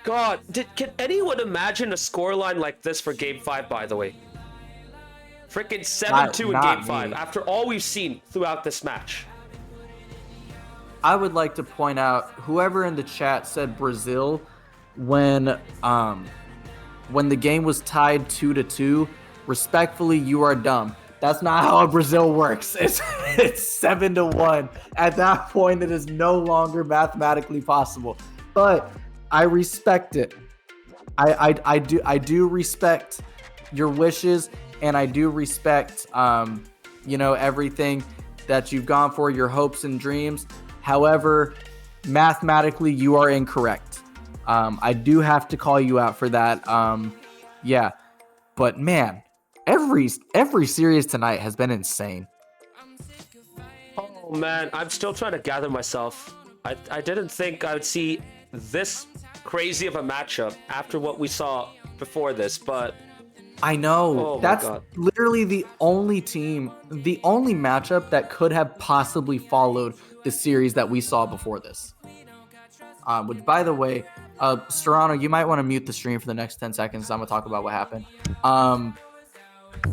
God, can anyone imagine a scoreline like this for Game 5, by the way? Freaking 7-2 in Game 5, after all we've seen throughout this match. I would like to point out, whoever in the chat said Brazil when the game was tied 2-2, respectfully, you are dumb. That's not how Brazil works. It's 7-1. At that point, it is no longer mathematically possible. But I respect it. I do respect your wishes, and I do respect everything that you've gone for, your hopes and dreams. However, mathematically, you are incorrect. I do have to call you out for that. But man, every series tonight has been insane. Oh man, I'm still trying to gather myself. I didn't think I would see this crazy of a matchup after what we saw before this, but I know. That's literally the only matchup that could have possibly followed the series that we saw before this. Which, by the way, Serrano, you might want to mute the stream for the next 10 seconds. I'm going to talk about what happened.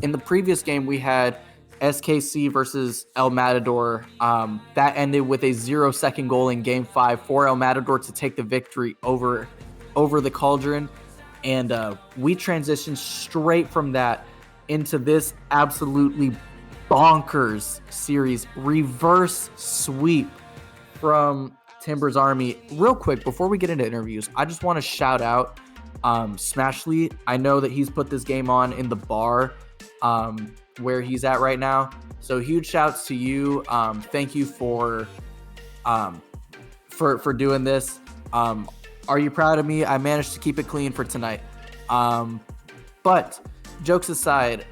In the previous game, we had SKC versus El Matador. That ended with a 0-second goal in Game 5 for El Matador to take the victory over the Cauldron. And we transitioned straight from that into this absolutely bonkers series. Reverse sweep from Timber's Army. Real quick, before we get into interviews, I just want to shout out Smashly. I know that he's put this game on in the bar where he's at right now. So huge shouts to you. Thank you for doing this. Are you proud of me? I managed to keep it clean for tonight. But jokes aside,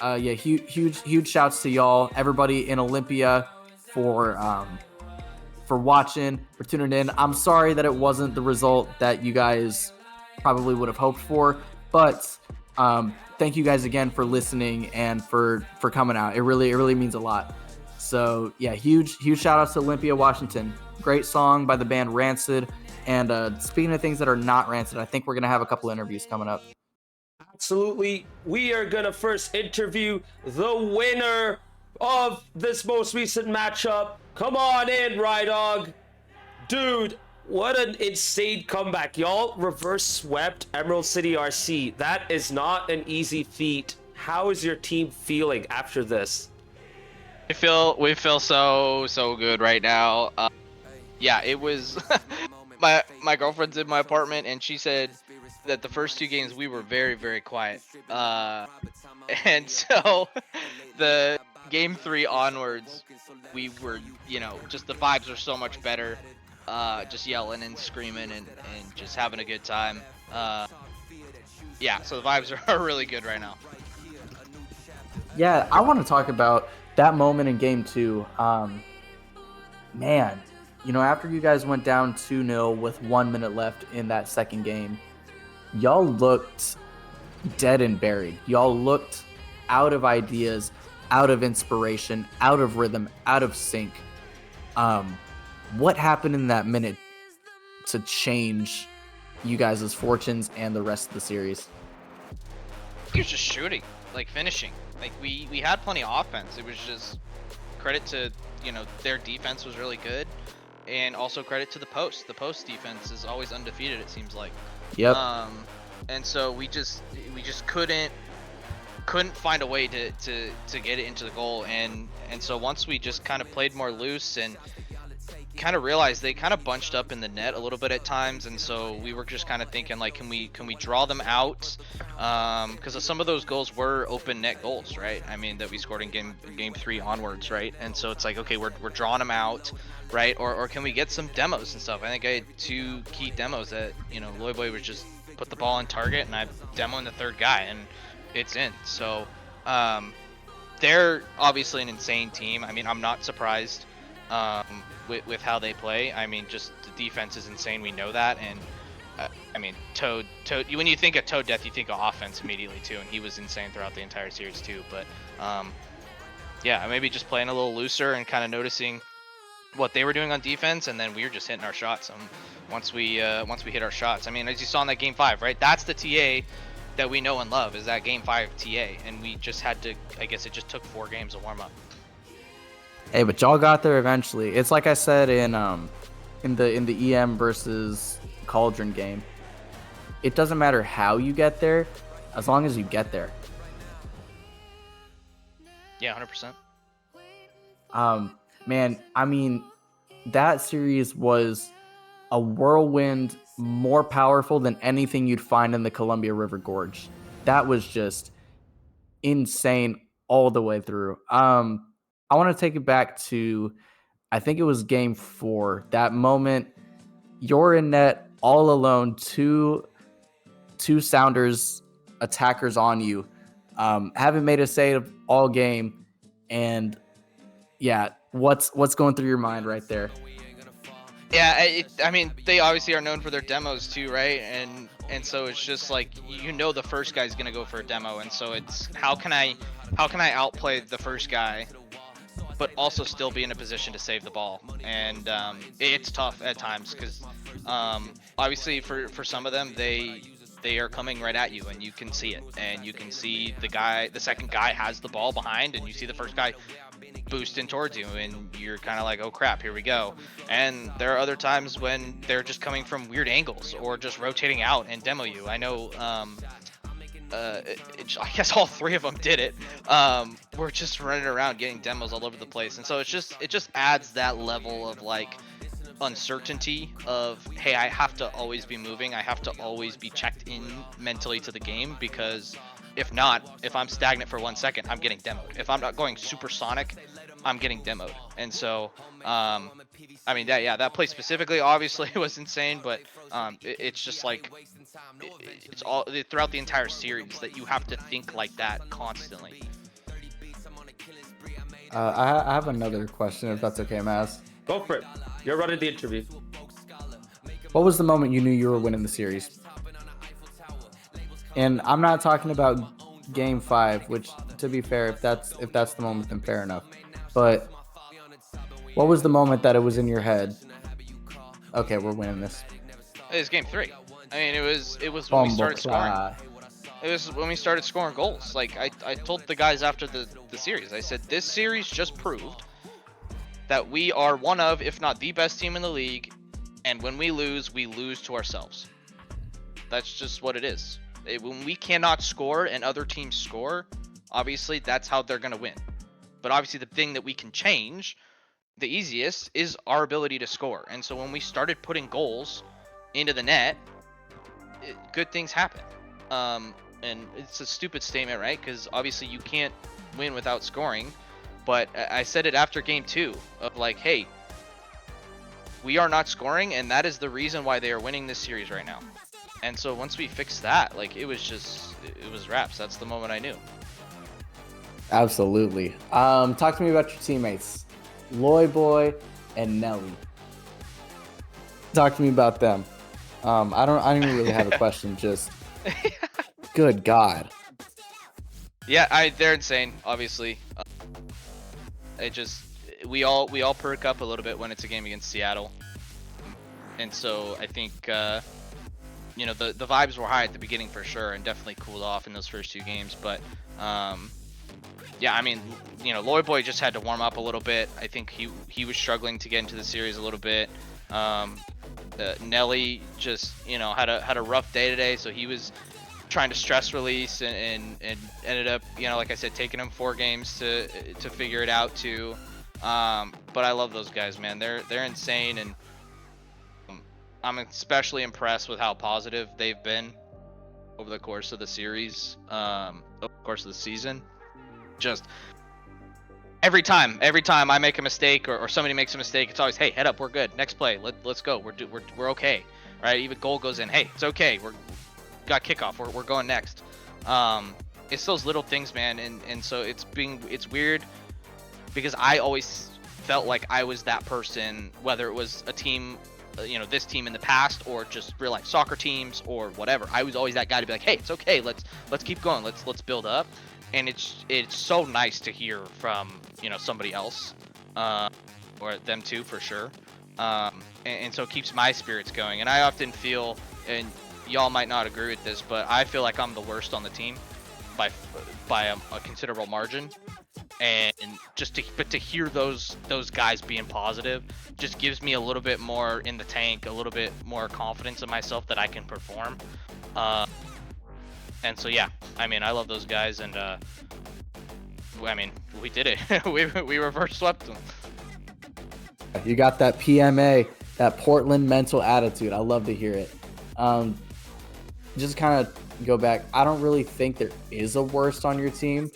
huge shouts to y'all, everybody in Olympia for watching, for tuning in. I'm sorry that it wasn't the result that you guys probably would have hoped for, but thank you guys again for listening and for coming out. It really means a lot. So yeah, huge shout outs to Olympia, Washington. Great song by the band Rancid. And speaking of things that are not Rancid, I think we're going to have a couple interviews coming up. Absolutely. We are going to first interview the winner of this most recent matchup. Come on in, Rydog. Dude, What an insane comeback. Y'all reverse swept Emerald City RC. That is not an easy feat. How is your team feeling after this? We feel so good right now. Yeah, it was my girlfriend's in my apartment and she said that the first 2 games we were very quiet. And so the game 3 onwards, we were, just the vibes were so much better. Just yelling and screaming and just having a good time. Yeah, so the vibes are really good right now. Yeah, I want to talk about that moment in game 2. Man, after you guys went down 2-0 with 1 minute left in that second game, y'all looked dead and buried. Y'all looked out of ideas, out of inspiration, out of rhythm, out of sync. What happened in that minute to change you guys' fortunes and the rest of the series? He was just shooting, like finishing. Like we had plenty of offense. It was just credit to, their defense was really good, and also credit to the post. The post defense is always undefeated, it seems like. Yep. And so we just couldn't find a way to get it into the goal, and so once we just kind of played more loose and kind of realized they kind of bunched up in the net a little bit at times, and so we were just kind of thinking like, can we draw them out, because some of those goals were open net goals, right? I mean, that we scored in game 3 onwards, right? And so it's like, okay, we're drawing them out, right? Or can we get some demos and stuff? I think I had 2 key demos that, Loyboy was just put the ball on target and I demoing the third guy and it's in. So they're obviously an insane team. I mean, I'm not surprised with how they play. I mean, just the defense is insane. We know that. And I mean, Toad, when you think of Toad Death, you think of offense immediately too, and he was insane throughout the entire series too. But yeah, maybe just playing a little looser and kind of noticing what they were doing on defense, and then we were just hitting our shots. Once we hit our shots, I mean, as you saw in that game 5, right? That's the TA that we know and love, is that game 5 TA, and we just had to. I guess it just took 4 games of warm up. Hey, but y'all got there eventually. It's like I said in the EM versus Cauldron game. It doesn't matter how you get there, as long as you get there. Yeah, 100%. Man, I mean, that series was a whirlwind more powerful than anything you'd find in the Columbia River Gorge. That was just insane all the way through. I want to take it back to, I think it was game 4. That moment, you're in net all alone, two Sounders attackers on you. Haven't made a save all game, and yeah, what's going through your mind right there? Yeah, I mean, they obviously are known for their demos too, right? And so it's just like, the first guy's gonna go for a demo, and so it's how can I outplay the first guy, but also still be in a position to save the ball. And it's tough at times because obviously for some of them, they are coming right at you and you can see it, and you can see the second guy has the ball behind, and you see the first guy boosting towards you, and you're kind of like, oh crap, here we go. And there are other times when they're just coming from weird angles or just rotating out and demo you. I know I guess all 3 of them did it. We're just running around getting demos all over the place, and so it just adds that level of like uncertainty of, hey, I have to always be moving, I have to always be checked in mentally to the game, because if not, if I'm stagnant for 1 second, I'm getting demoed. If I'm not going supersonic, I'm getting demoed. And so I mean, that play specifically obviously was insane, but it's just like it's all throughout the entire series that you have to think like that constantly. I have another question, if that's okay, Maz. Go for it. You're running the interview. What was the moment you knew you were winning the series? And I'm not talking about game 5, which, to be fair, if that's the moment, then fair enough. But what was the moment that it was in your head? Okay, we're winning this. It was game 3. I mean, it was when we started scoring. It was when we started scoring goals. Like I told the guys after the series, I said, this series just proved that we are one of, if not the best team in the league, And when we lose to ourselves. That's just what it is. When we cannot score and other teams score, obviously that's how they're going to win. But obviously the thing that we can change the easiest is our ability to score. And so when we started putting goals into the net, good things happen. And it's a stupid statement, right? Because obviously you can't win without scoring. But I said it after game 2 of like, hey, we are not scoring, and that is the reason why they are winning this series right now. And so once we fixed that, like it was wraps. That's the moment I knew. Absolutely. Talk to me about your teammates, Loy Boy and Nelly. Talk to me about them. I don't even really have a question. Just good God. Yeah, they're insane. Obviously, we all perk up a little bit when it's a game against Seattle, and so I think the vibes were high at the beginning for sure, and definitely cooled off in those first 2 games. But yeah, I mean, Loy Boy just had to warm up a little bit. I think he was struggling to get into the series a little bit. Nelly just had a rough day today, so he was trying to stress release and ended up like I said, taking him 4 games to figure it out too. But I love those guys, man. They're insane, and I'm especially impressed with how positive they've been over the course of the series, over the course of the season. Just every time I make a mistake or somebody makes a mistake, it's always, hey, head up, we're good, next play, let's go, we're okay, right? Even goal goes in, hey, it's okay, we're got kickoff, we're going next. It's those little things, man, and so it's weird because I always felt like I was that person, whether it was a team, this team in the past or just real life soccer teams or whatever. I was always that guy to be like, hey, it's okay, let's keep going, let's build up. And it's so nice to hear from somebody else, or them too for sure, and so it keeps my spirits going. And I often feel, and y'all might not agree with this, but I feel like I'm the worst on the team by a considerable margin. And but to hear those guys being positive just gives me a little bit more in the tank, a little bit more confidence in myself that I can perform. And so yeah, I mean, I love those guys, and I mean, we did it. we reverse swept them. You got that PMA, that Portland mental attitude. I love to hear it. Just kind of go back. I don't really think there is a worst on your team.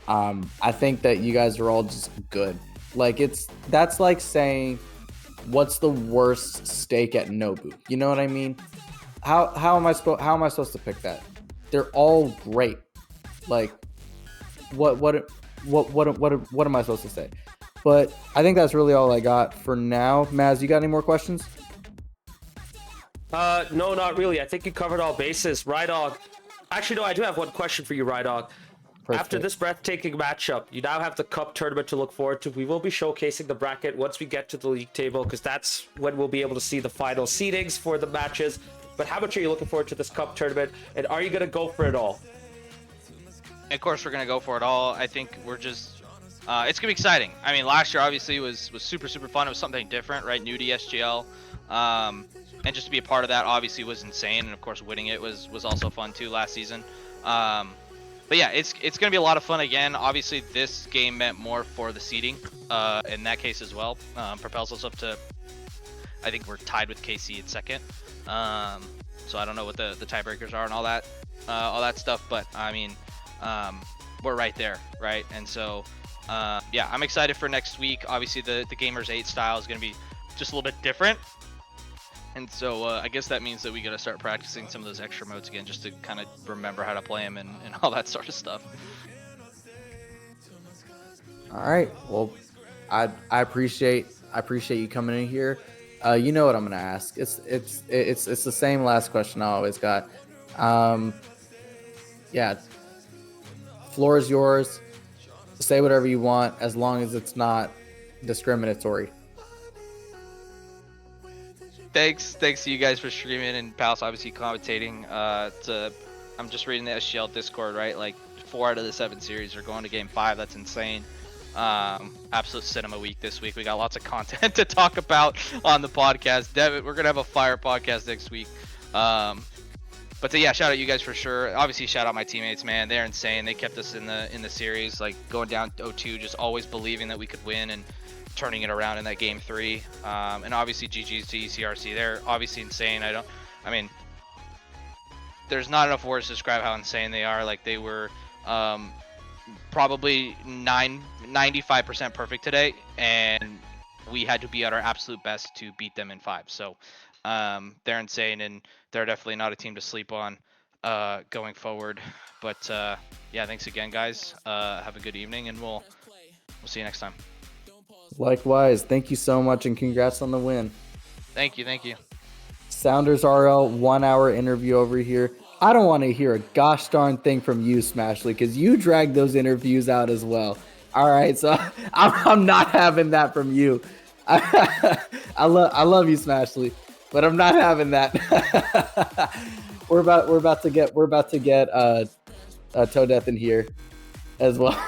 I think that you guys are all just good. Like that's like saying, what's the worst steak at Nobu? You know what I mean? How am I supposed to pick that? They're all great. Like, what am I supposed to say? But I think that's really all I got for now. Maz, you got any more questions? No, not really. I think you covered all bases. Rydog. Actually, no, I do have one question for you, Rydog. Perfect. After this breathtaking matchup, you now have the Cup tournament to look forward to. We will be showcasing the bracket once we get to the league table, because that's when we'll be able to see the final seedings for the matches. But how much are you looking forward to this Cup tournament, and are you going to go for it all? Of course, we're going to go for it all. I think we're just... it's going to be exciting. I mean, last year, obviously, was super, super fun. It was something different, right? New to SGL. And just to be a part of that, obviously, was insane. And, of course, winning it was also fun, too, last season. But, yeah, it's going to be a lot of fun again. Obviously, this game meant more for the seeding in that case as well. Propels us up to... I think we're tied with KC at second. So I don't know what the tiebreakers are and all that stuff, but I mean, we're right there, right? And so yeah, I'm excited for next week. Obviously the Gamers 8 style is going to be just a little bit different, and so I guess that means that we got to start practicing some of those extra modes again, just to kind of remember how to play them and all that sort of stuff. All right, well, I appreciate you coming in here. You know what I'm gonna ask. It's the same last question I always got. Yeah, floor is yours. Say whatever you want, as long as it's not discriminatory. Thanks to you guys for streaming, and Palace obviously commentating. I'm just reading the SGL Discord, right? Like 4 out of the 7 series are going to Game 5. That's insane. Absolute cinema week this week. We got lots of content to talk about on the podcast. Devin, we're gonna have a fire podcast next week. But yeah, shout out you guys for sure. Obviously, shout out my teammates, man. They're insane. They kept us in the series, like going down 0-2, just always believing that we could win and turning it around in that game 3. And obviously, GG's to ECRC. They're obviously insane. I mean, there's not enough words to describe how insane they are. Like, they were probably 95% perfect today, and we had to be at our absolute best to beat them in 5. So they're insane, and they're definitely not a team to sleep on going forward. But yeah, thanks again, guys. Have a good evening, and we'll see you next time. Likewise, thank you so much, and congrats on the win. Thank you. Sounders RL 1 hour interview over here. I don't want to hear a gosh darn thing from you, Smashley, because you dragged those interviews out as well. All right, so I'm not having that from you. I love you, Smashley, but I'm not having that. we're about to get Toe Death in here as well.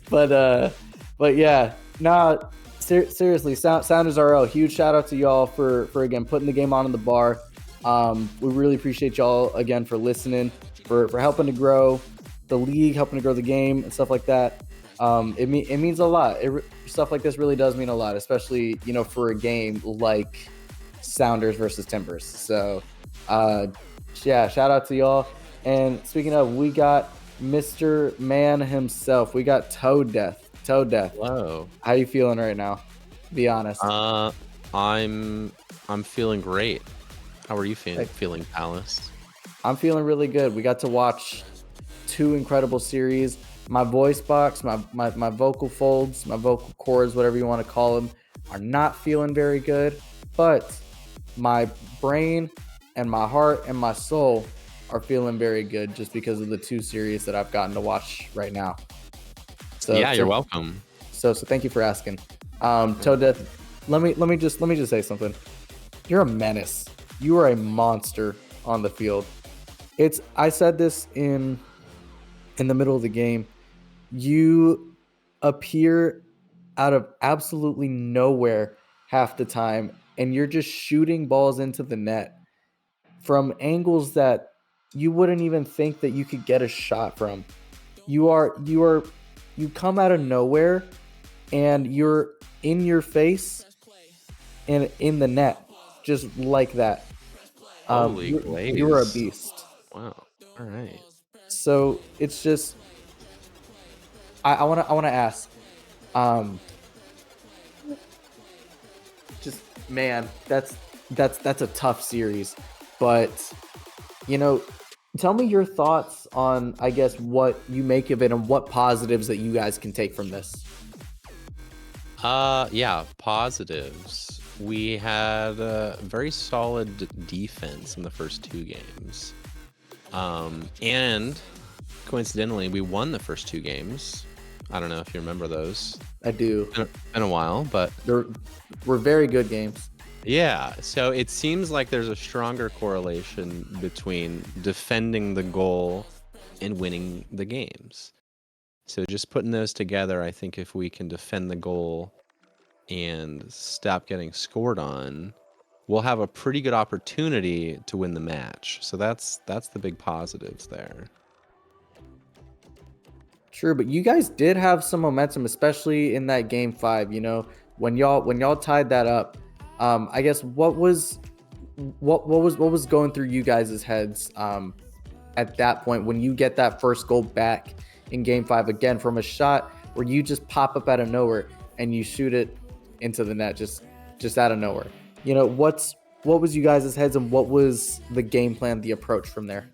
but yeah, no, seriously, Sounders RL, huge shout out to y'all for again putting the game on in the bar. We really appreciate y'all again for listening, for helping to grow the league, helping to grow the game and stuff like that. It means a lot. Stuff like this really does mean a lot, especially, you know, for a game like Sounders versus Timbers. So, yeah, shout out to y'all. And speaking of, we got Mr. Man himself. We got Toe Death. Hello. How you feeling right now? Be honest. I'm feeling great. How are you feeling, Alice? I'm feeling really good. We got to watch 2 incredible series. My voice box, my vocal folds, my vocal cords, whatever you want to call them, are not feeling very good. But my brain and my heart and my soul are feeling very good just because of the 2 series that I've gotten to watch right now. So yeah, you're welcome. So thank you for asking. Toe Death, let me just say something. You're a menace. You are a monster on the field. I said this in the middle of the game. You appear out of absolutely nowhere half the time, and you're just shooting balls into the net from angles that you wouldn't even think that you could get a shot from. You come out of nowhere, and you're in your face and in the net, just like that. You're a beast. Wow. All right. So it's just, I want to ask, just, man, that's a tough series, but, you know, tell me your thoughts on, I guess, what you make of it and what positives that you guys can take from this. Yeah, positives. We had a very solid defense in the first 2 games. And coincidentally, we won the first 2 games. I don't know if you remember those. I do. Been a while, but were very good games. Yeah, so it seems like there's a stronger correlation between defending the goal and winning the games. So just putting those together, I think if we can defend the goal and stop getting scored on, we'll have a pretty good opportunity to win the match. So that's the big positives there. True, but you guys did have some momentum, especially in that game 5. You know, when y'all tied that up. I guess what was going through you guys' heads at that point when you get that first goal back in game 5 again from a shot where you just pop up out of nowhere and you shoot it into the net just out of nowhere. You know, what was you guys' heads and what was the game plan, the approach from there?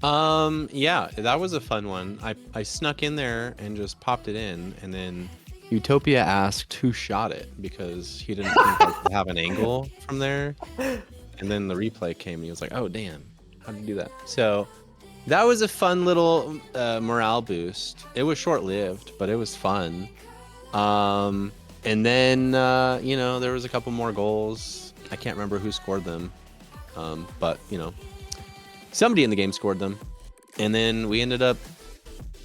Yeah, that was a fun one. I snuck in there and just popped it in, and then Utopia asked who shot it because he didn't think I could have an angle from there. And then the replay came and he was like, oh, damn, how did you do that? So that was a fun little morale boost. It was short-lived, but it was fun. And then, you know, there was a couple more goals. I can't remember who scored them. But, you know, somebody in the game scored them. And then we ended up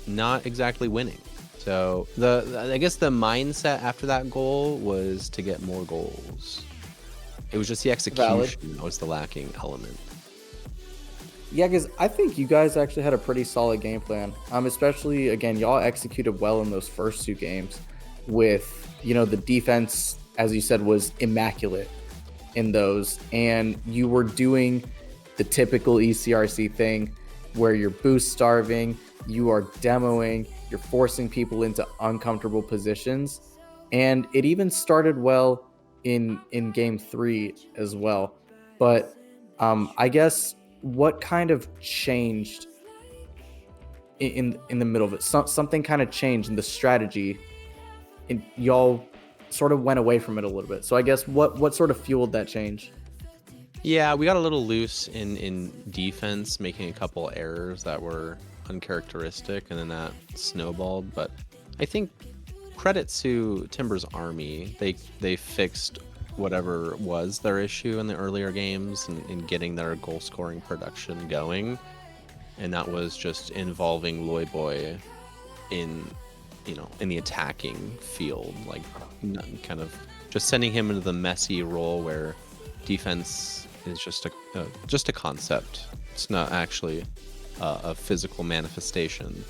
not exactly winning. So I guess the mindset after that goal was to get more goals. It was just the execution that was the lacking element. Yeah, because I think you guys actually had a pretty solid game plan. Especially again, y'all executed well in those first 2 games. With the defense, as you said, was immaculate in those, and you were doing the typical ECRC thing where you're boost starving, you are demoing, you're forcing people into uncomfortable positions, and it even started well in game 3 as well. But I guess what kind of changed in the middle of it? Something kind of changed in the strategy, and y'all sort of went away from it a little bit. So I guess what sort of fueled that change? Yeah, we got a little loose in defense, making a couple errors that were uncharacteristic, and then that snowballed. But I think credit to Timber's army. They fixed whatever was their issue in the earlier games in getting their goal scoring production going. And that was just involving Loyboy in the attacking field, like kind of just sending him into the messy role where defense is just a concept. It's not actually a physical manifestation,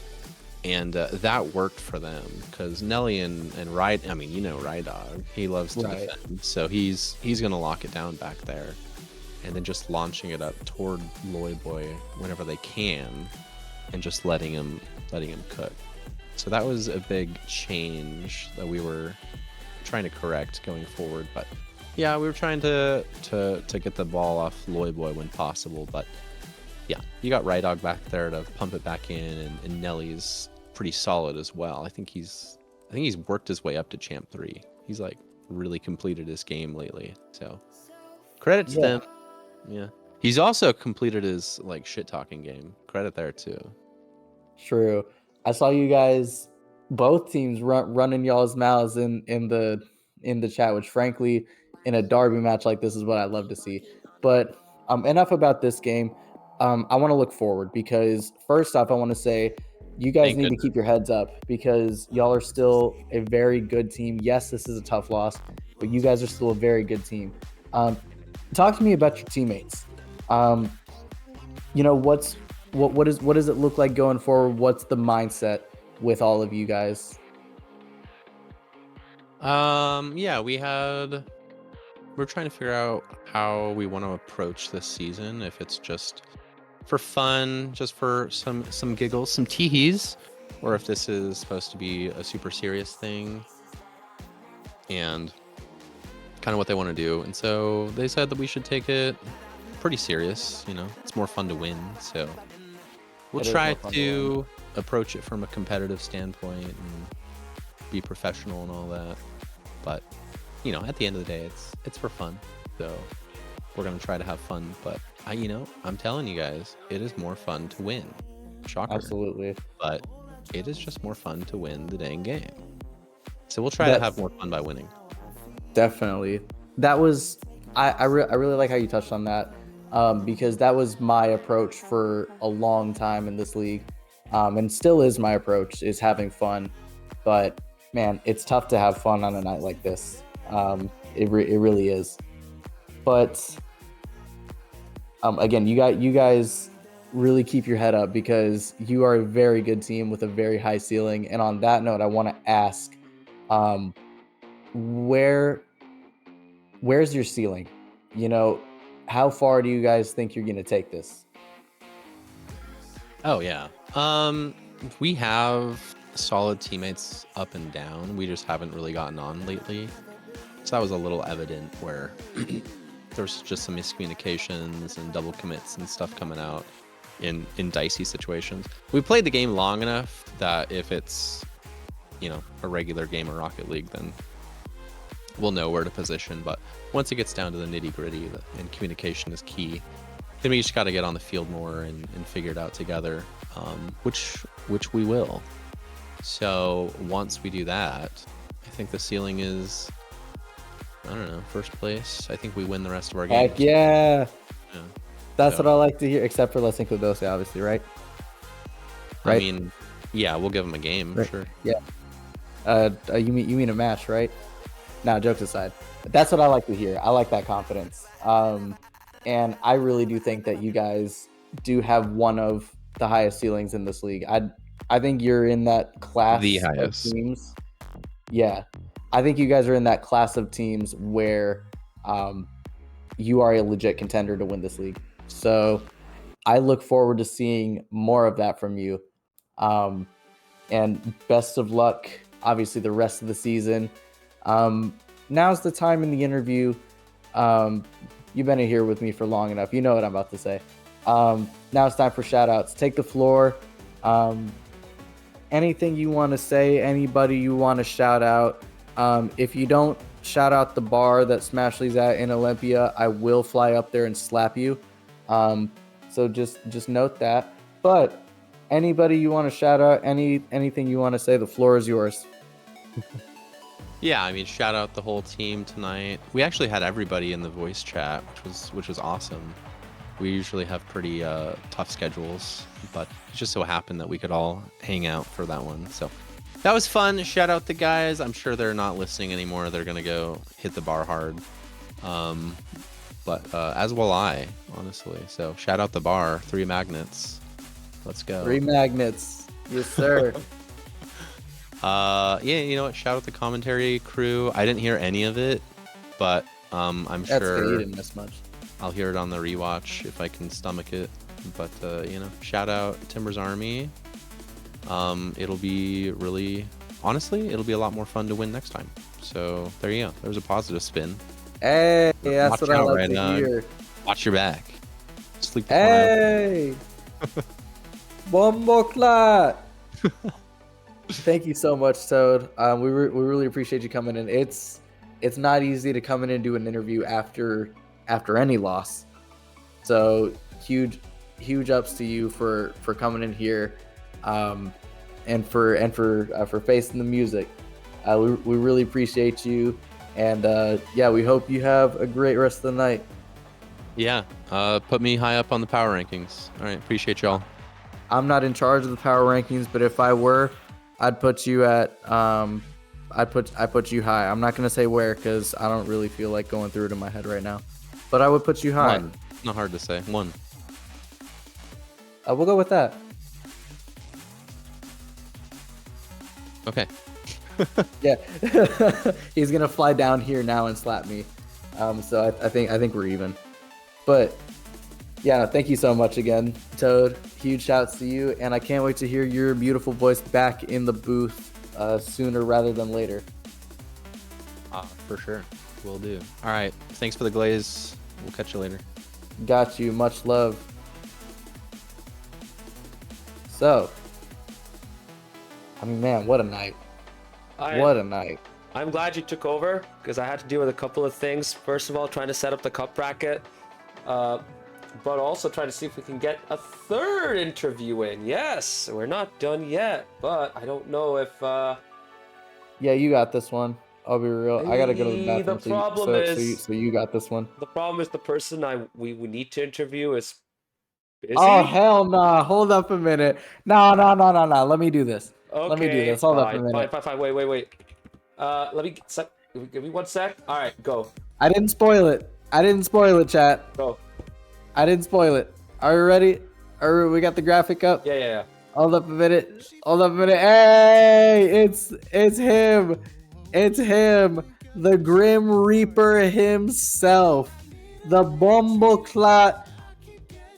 and that worked for them because Nelly and Ride. I mean, Rydog, he loves to defend, so he's gonna lock it down back there, and then just launching it up toward Loyboy whenever they can, and just letting him cook. So that was a big change that we were trying to correct going forward. But yeah, we were trying to get the ball off Loyboy when possible. But yeah, you got Rydog back there to pump it back in, and Nelly's pretty solid as well. I think he's worked his way up to Champ 3. He's like really completed his game lately. So credit to them. Yeah. He's also completed his like shit talking game. Credit there too. True. I saw you guys, both teams running y'all's mouths in the chat, which frankly, in a derby match like this is what I love to see. But enough about this game. I want to look forward because first off, I want to say you guys need to keep your heads up because y'all are still a very good team. Yes, this is a tough loss, but you guys are still a very good team. Talk to me about your teammates. What does it look like going forward? What's the mindset with all of you guys? Yeah, we're trying to figure out how we want to approach this season. If it's just for fun, just for some giggles, some teehees, or if this is supposed to be a super serious thing and kind of what they want to do. And so they said that we should take it pretty serious. It's more fun to win. So we'll try to approach it from a competitive standpoint and be professional and all that. But, at the end of the day, it's for fun. So we're going to try to have fun. But, I'm telling you guys, it is more fun to win. Shocker. Absolutely. But it is just more fun to win the dang game. So we'll try to have more fun by winning. Definitely. That was, I really like how you touched on that. Because that was my approach for a long time in this league, and still is my approach, is having fun. But man, it's tough to have fun on a night like this. It really is. But again, you guys really keep your head up because you are a very good team with a very high ceiling. And on that note, I want to ask, where's your ceiling? How far do you guys think you're going to take this? Oh, yeah. We have solid teammates up and down. We just haven't really gotten on lately. So that was a little evident where there's just some miscommunications and double commits and stuff coming out in dicey situations. We played the game long enough that if it's, a regular game of Rocket League, then we'll know where to position. But once it gets down to the nitty gritty and communication is key, then we just got to get on the field more and figure it out together, which we will. So once we do that, I think the ceiling is, I don't know, first place. I think we win the rest of our games. Heck yeah. That's what I like to hear, except for Los Includos, obviously, right? I mean, yeah, we'll give them a game, right. Sure. Yeah. You mean a match, right? No, jokes aside. That's what I like to hear. I like that confidence. And I really do think that you guys do have one of the highest ceilings in this league. I think you're in that class The of highest. teams. Yeah. I think you guys are in that class of teams where you are a legit contender to win this league. So I look forward to seeing more of that from you. And best of luck, obviously, the rest of the season. Now's the time in the interview. You've been here with me for long enough. You know what I'm about to say. Now it's time for shout outs. Take the floor. Anything you want to say, anybody you want to shout out. If you don't shout out the bar that Smashley's at in Olympia, I will fly up there and slap you. So just note that. But anybody you want to shout out, anything you want to say, the floor is yours. Yeah, I mean, shout out the whole team tonight. We actually had everybody in the voice chat, which was awesome. We usually have pretty tough schedules, but it just so happened that we could all hang out for that one. So that was fun. Shout out the guys. I'm sure they're not listening anymore. They're gonna go hit the bar hard. But as will I, honestly. So shout out the bar. 3 magnets. Let's go. 3 magnets. Yes, sir. Yeah, you know what? Shout out the commentary crew. I didn't hear any of it, but I'm That's sure good. You didn't miss much. I'll hear it on the rewatch if I can stomach it. But you know, shout out Timber's Army. It'll be really, honestly, it'll be a lot more fun to win next time. So there you go. There's a positive spin. Hey, that's Watch what I out, like Red to Dog. hear. Watch your back. Sleep the corner. Hey, Bomboclat. Thank you so much, Toad. We really appreciate you coming in. It's not easy to come in and do an interview after any loss. So huge ups to you for coming in here, and for facing the music. We really appreciate you, and yeah, we hope you have a great rest of the night. Yeah. Put me high up on the power rankings. All right. Appreciate y'all. I'm not in charge of the power rankings, but if I were, I'd put you at I put you high. I'm not gonna say where because I don't really feel like going through it in my head right now, but I would put you high. 1. Not hard to say. 1. We'll go with that. Okay. Yeah, he's gonna fly down here now and slap me. So I think we're even. But yeah, thank you so much again, Toad. Huge shouts to you, and I can't wait to hear your beautiful voice back in the booth sooner rather than later. For sure. Will do. All right. Thanks for the glaze. We'll catch you later. Got you. Much love. So, I mean, man, what a night. What a night. I'm glad you took over because I had to deal with a couple of things. First of all, trying to set up the cup bracket, but also trying to see if we can get a third interview in. Yes, we're not done yet, but I don't know if. Yeah, you got this one. I'll be real. I gotta go to the bathroom. The problem So you got this one. The problem is the person we need to interview is busy. Oh hell nah! Hold up a minute. No. Let me do this. Okay, Let me do this. Hold up a minute. Fine. Wait. Let me give me 1 sec. All right, go. I didn't spoil it. Chat. Go. I didn't spoil it. Are you ready? We got the graphic up? Yeah. Hold up a minute. Hey, it's him. It's him. The Grim Reaper himself. The Bumbleclot.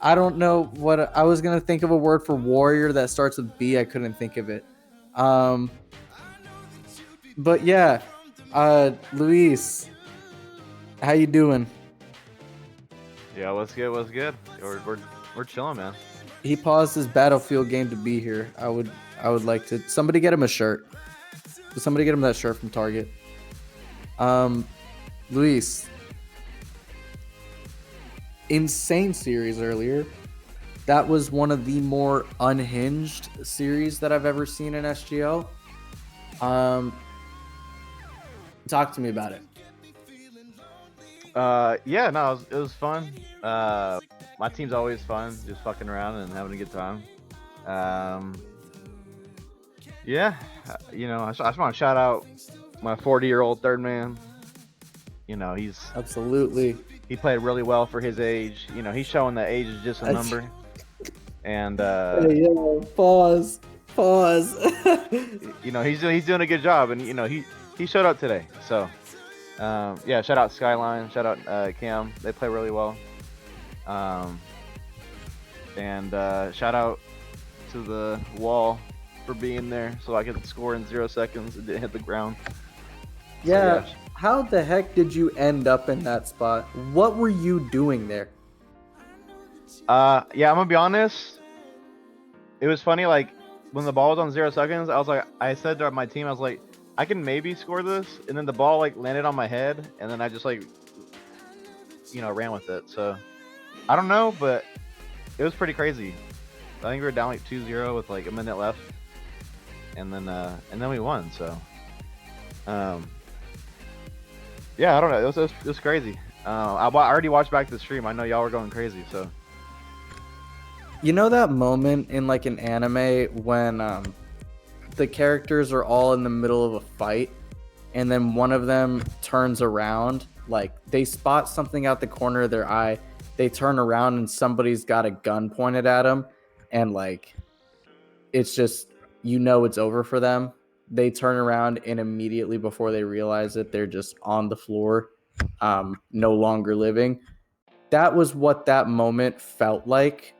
I don't know what I was gonna think of a word for warrior that starts with B. I couldn't think of it. But yeah, Luis, how you doing? Yeah, what's good? We're chilling, man. He paused his Battlefield game to be here. I would like to somebody get him a shirt. Somebody get him that shirt from Target. Luis, insane series earlier. That was one of the more unhinged series that I've ever seen in SGL. Talk to me about it. Yeah, no, it was fun. My team's always fun, just fucking around and having a good time. Yeah, I just want to shout out my 40-year-old third man. Absolutely. He played really well for his age. He's showing that age is just a number. And Hey, yo, pause. Pause. he's doing a good job, and he showed up today. So yeah, shout out Skyline, shout out Cam. They play really well. And shout out to the wall for being there, so I could score in 0 seconds. It didn't hit the ground. Yeah. How the heck did you end up in that spot? What were you doing there? Yeah, I'm gonna be honest. It was funny, like when the ball was on 0 seconds, I said to my team, I was like, I can maybe score this, and then the ball like landed on my head, and then I just like, ran with it. So I don't know, but it was pretty crazy. I think we were down like 2-0 with like a minute left, and then we won. So, yeah, I don't know. It was crazy. I already watched back the stream. I know y'all were going crazy. So, You know that moment in like an anime when the characters are all in the middle of a fight, and then one of them turns around, like they spot something out the corner of their eye, they turn around and somebody's got a gun pointed at them, and like it's just it's over for them. They turn around and immediately before they realize it, they're just on the floor, no longer living. That was what that moment felt like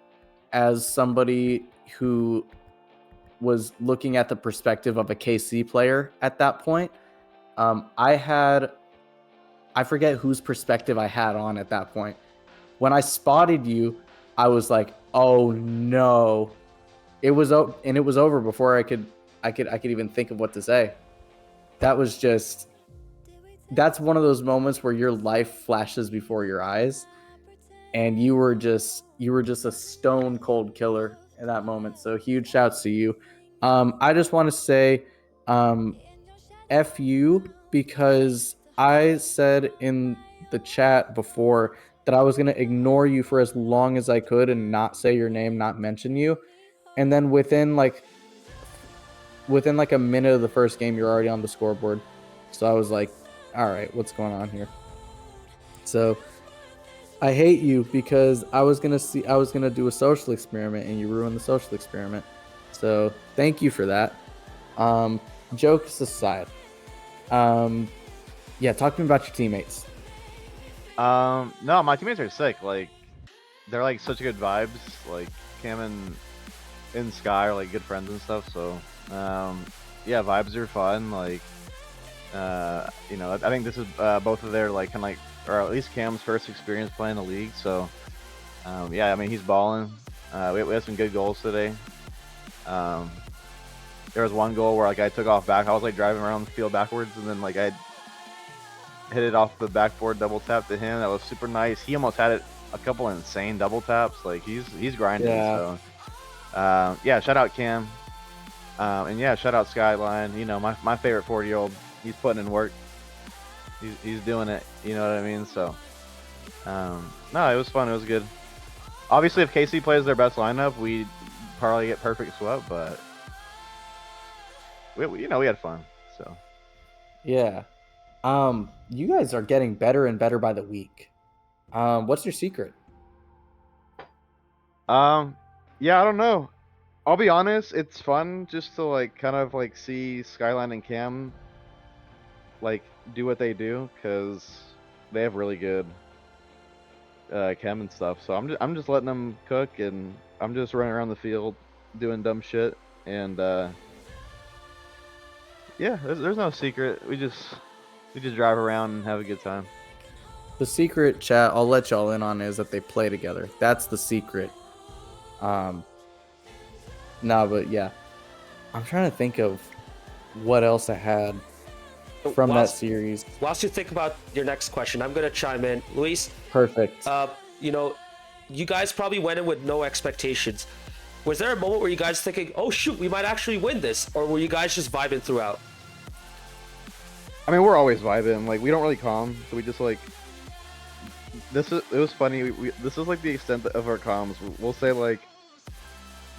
as somebody who was looking at the perspective of a KC player at that point. I forget whose perspective I had on at that point. When I spotted you, I was like, "Oh no!" It was over before I could even think of what to say. That's one of those moments where your life flashes before your eyes, and you were just a stone cold killer in that moment. So huge shouts to you. I just want to say, F you, because I said in the chat before that I was going to ignore you for as long as I could and not say your name, not mention you. And then within like a minute of the first game, you're already on the scoreboard. So I was like, all right, what's going on here? So I hate you because I was going to do a social experiment and you ruined the social experiment. So thank you for that. Jokes aside, yeah, talk to me about your teammates. no, my teammates are sick. Like, they're like such good vibes. Like Cam and Sky are like good friends and stuff. So, yeah, vibes are fun. Like, I think this is both of their like kind of like, or at least Cam's first experience playing the league. So, yeah, I mean he's balling. We had some good goals today. There was one goal where like I took off back. I was like driving around the field backwards, and then like I hit it off the backboard, double tap to him. That was super nice. He almost had a couple insane double taps. Like he's grinding. Yeah. So yeah, shout out Cam. And yeah, shout out Skyline. My favorite 40-year-old. He's putting in work. He's doing it. You know what I mean? So no, it was fun. It was good. Obviously, if KC plays their best lineup, we'd probably get perfect swept. But we had fun. So Yeah. You guys are getting better and better by the week. What's your secret? yeah, I don't know. I'll be honest, it's fun just to like kind of like see Skyline and Cam like do what they do, because they have really good chem and stuff. So I'm just letting them cook, and I'm just running around the field doing dumb shit. And yeah, there's no secret. We just drive around and have a good time. The secret, chat, I'll let y'all in on, is that they play together. That's the secret. No, but yeah. I'm trying to think of what else I had from that series. Whilst you think about your next question, I'm going to chime in. Luis, Perfect. you guys probably went in with no expectations. Was there a moment where you guys thinking, oh shoot, we might actually win this? Or were you guys just vibing throughout? I mean, we're always vibing. Like, we don't really calm, so we just like. It was funny. This is like the extent of our comms. We'll say like,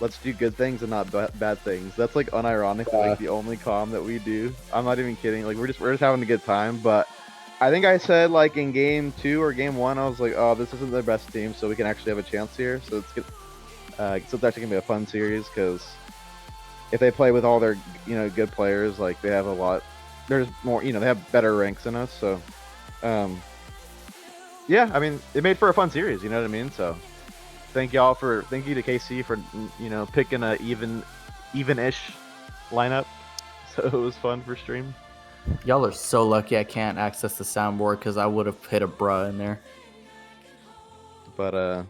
let's do good things and not bad things. That's like unironically like the only comm that we do. I'm not even kidding. Like we're just having a good time. But I think I said like in game 2 or game 1, I was like, oh, this isn't their best team, so we can actually have a chance here. So it's good. So it's actually gonna be a fun series because if they play with all their good players, like they have a lot. There's more. They have better ranks than us. So yeah, I mean, it made for a fun series. You know what I mean? So. Thank you to KC for picking a even-ish lineup, so it was fun for stream. Y'all are so lucky I can't access the soundboard because I would have hit a bruh in there. But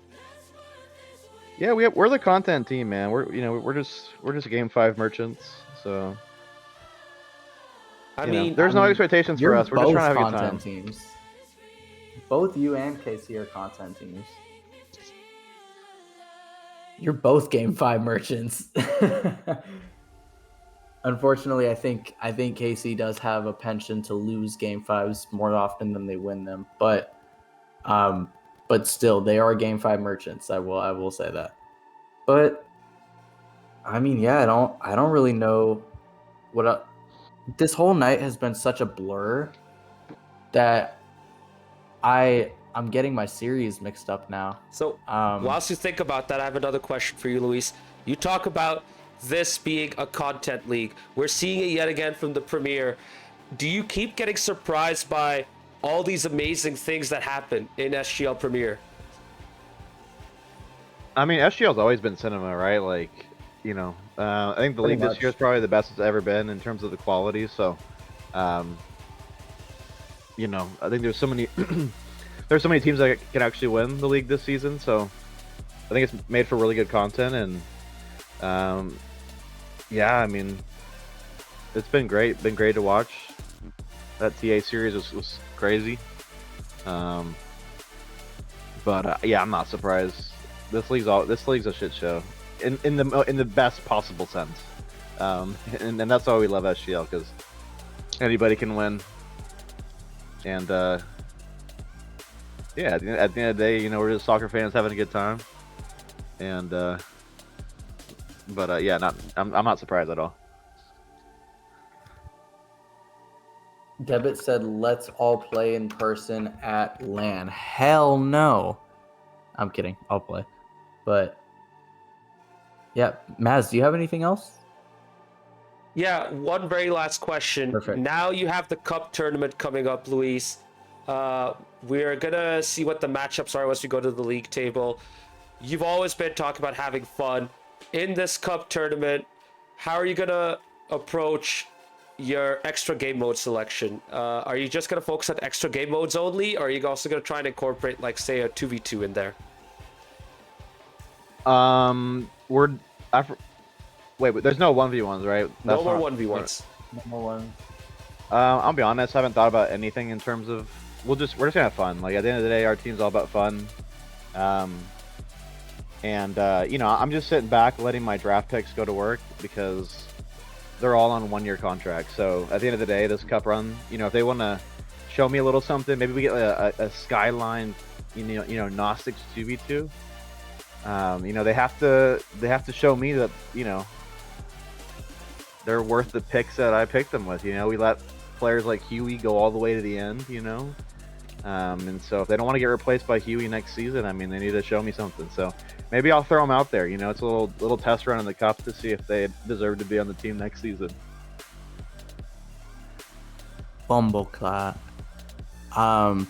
yeah, we're the content team, man. We're just game 5 merchants, so I mean, there's no expectations for us. We're just trying to have a good time. Teams. Both you and KC are content teams. You're both game 5 merchants. Unfortunately, I think KC does have a penchant to lose game 5s more often than they win them. But still, they are game 5 merchants. I will say that. But I mean, yeah, I don't really know what this whole night has been such a blur that I'm getting my series mixed up now. So, whilst you think about that, I have another question for you, Luis. You talk about this being a content league. We're seeing it yet again from the Premier. Do you keep getting surprised by all these amazing things that happen in SGL Premier? I mean, SGL's always been cinema, right? Like, I think the league this year is probably the best it's ever been in terms of the quality. So, I think there's so many... There's so many teams that can actually win the league this season, so I think it's made for really good content, and yeah, I mean, it's been great to watch. That TA series was crazy, but yeah, I'm not surprised. This league's a shit show in the best possible sense, and that's why we love SGL, because anybody can win, and yeah, at the end of the day, we're just soccer fans having a good time, and yeah, I'm not surprised at all. Debit said, "Let's all play in person at LAN." Hell no. I'm kidding. I'll play, but yeah, Maz, do you have anything else? Yeah, one very last question. Perfect. Now you have the Cup tournament coming up, Luis. We're gonna see what the matchups are once we go to the league table. You've always been talking about having fun in this Cup tournament. How are you gonna approach your extra game mode selection? Are you just gonna focus on extra game modes only, or are you also gonna try and incorporate, like, say, a 2v2 in there? Wait, but there's no 1v1s, right? No more 1v1s. No more one. I'll be honest, I haven't thought about anything in terms of. We're just gonna have fun. Like, at the end of the day, our team's all about fun. I'm just sitting back, letting my draft picks go to work because they're all on 1-year contracts. So at the end of the day, this cup run, if they want to show me a little something, maybe we get a Skyline, Gnostics 2v2. They have to show me that they're worth the picks that I picked them with. We let players like Huey go all the way to the end. And so if they don't want to get replaced by Huey next season, I mean, they need to show me something. So maybe I'll throw them out there. It's a little test run in the cup to see if they deserve to be on the team next season. Bumbleclap. I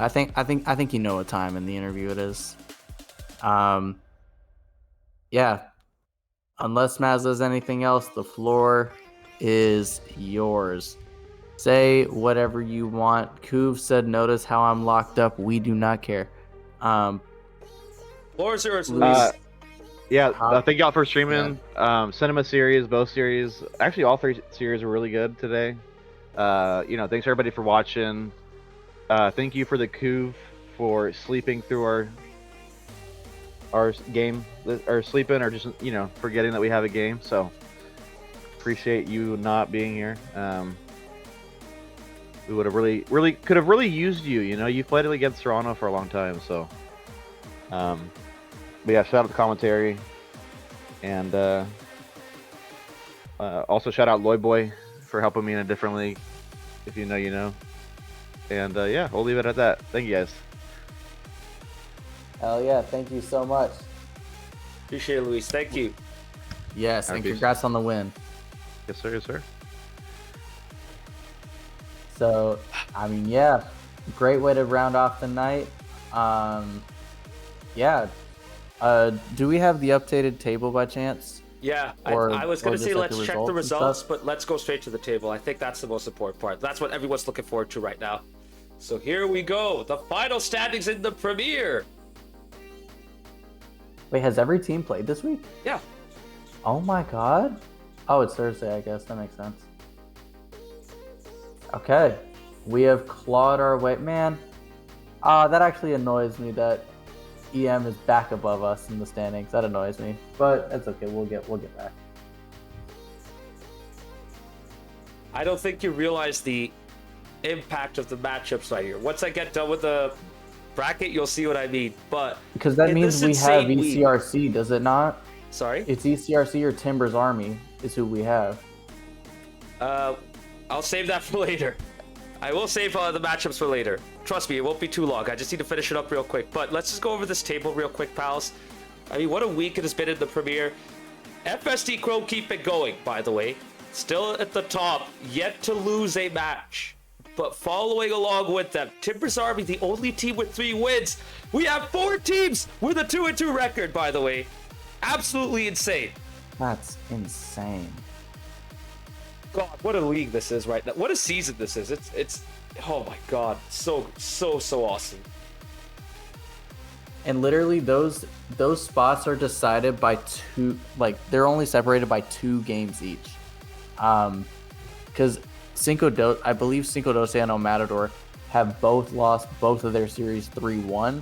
think you know what time in the interview it is. Yeah. Unless Maz does anything else, the floor is yours. Say whatever you want. Kuv said, "Notice how I'm locked up. We do not care." Floor is yours, Luis. Yeah, thank y'all for streaming. Cinema series, both series. Actually, all 3 series were really good today. Thanks everybody for watching. Thank you for the Kuv for sleeping through our game, or sleeping, or just forgetting that we have a game. So appreciate you not being here. We would have really could have really used you. You've played against Toronto for a long time, so But yeah, shout out the commentary, and also shout out Lloyd Boy for helping me in a different league. If you know, you know. And yeah, we'll leave it at that. Thank you guys. Hell yeah, thank you so much. Appreciate it, Luis. Thank you. Yes, and Happy- congrats on the win. Yes, sir. Yes, sir. So, I mean, yeah, great way to round off the night. Yeah. Do we have the updated table by chance? Yeah, Or- I was or going to just say like let's the check the results and results, stuff? but let's go straight to the table. I think that's the most important part. That's what everyone's looking forward to right now. So here we go. The final standings in the Premier. Wait, has every team played this week? Yeah. Oh my god. Oh, it's Thursday, I guess. That makes sense. Okay. We have clawed our way. Man, that actually annoys me that EM is back above us in the standings. That annoys me. But that's okay. We'll get back. I don't think you realize the impact of the matchups right here. Once I get done with the bracket, you'll see what I mean. But Because that in means this we have insane week- ECRC, does it not? Sorry? It's ECRC or Timbers Army is who we have. I'll save that for later. I will save the matchups for later. Trust me, it won't be too long. I just need to finish it up real quick. But let's just go over this table real quick, pals. I mean, what a week it has been in the Premier. FSD Chrome keep it going, by the way. Still at the top, yet to lose a match. But following along with them, Timbers Army, the only team with 3 wins. We have 4 teams with a 2-2 record, by the way. Absolutely insane. That's insane. God, what a league this is right now. What a season this is. It's oh my god. So awesome. And literally those spots are decided by 2, like they're only separated by 2 games each. Because I believe Cinco Doce and El Matador have both lost both of their series 3-1,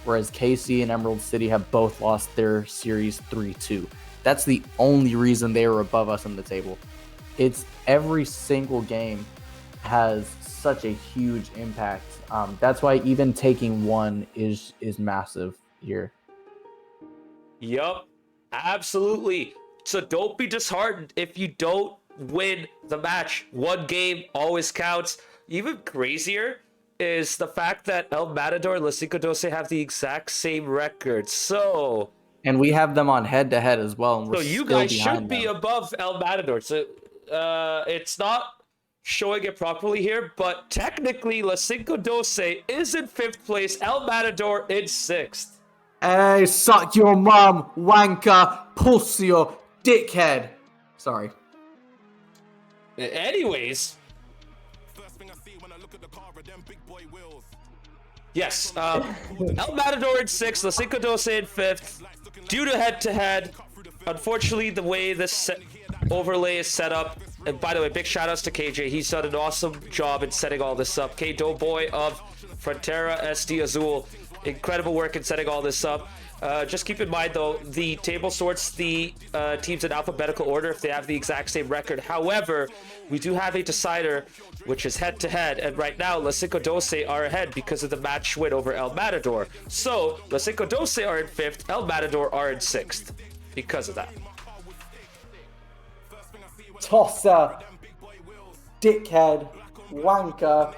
whereas KC and Emerald City have both lost their series 3-2. That's the only reason they are above us in the table. It's every single game has such a huge impact. That's why even taking 1 is massive here. Yup. Absolutely. So don't be disheartened if you don't win the match. 1 game always counts. Even crazier is the fact that El Matador and Los Cinco Doce have the exact same record. So And we have them on head-to-head as well. And we're you still guys behind should be them. above El Matador. So it's not showing it properly here, but technically Los Cinco Doce is in 5th place, El Matador in 6th. Hey, suck your mum, wanker, pussy, dickhead. Sorry. Anyways. Yes, El Matador in 6th, Los Cinco Doce in 5th. Due to head-to-head, unfortunately, the way this overlay is set up, and by the way, big shout-outs to KJ. He's done an awesome job in setting all this up. K-Doughboy of Frontera SD Azul, incredible work in setting all this up. Just keep in mind, though, the table sorts the teams in alphabetical order if they have the exact same record. However, we do have a decider, which is head-to-head, and right now, Los Cinco Doce are ahead because of the match win over El Matador. So, Los Cinco Doce are in 5th, El Matador are in 6th because of that. Tosser, dickhead, wanker.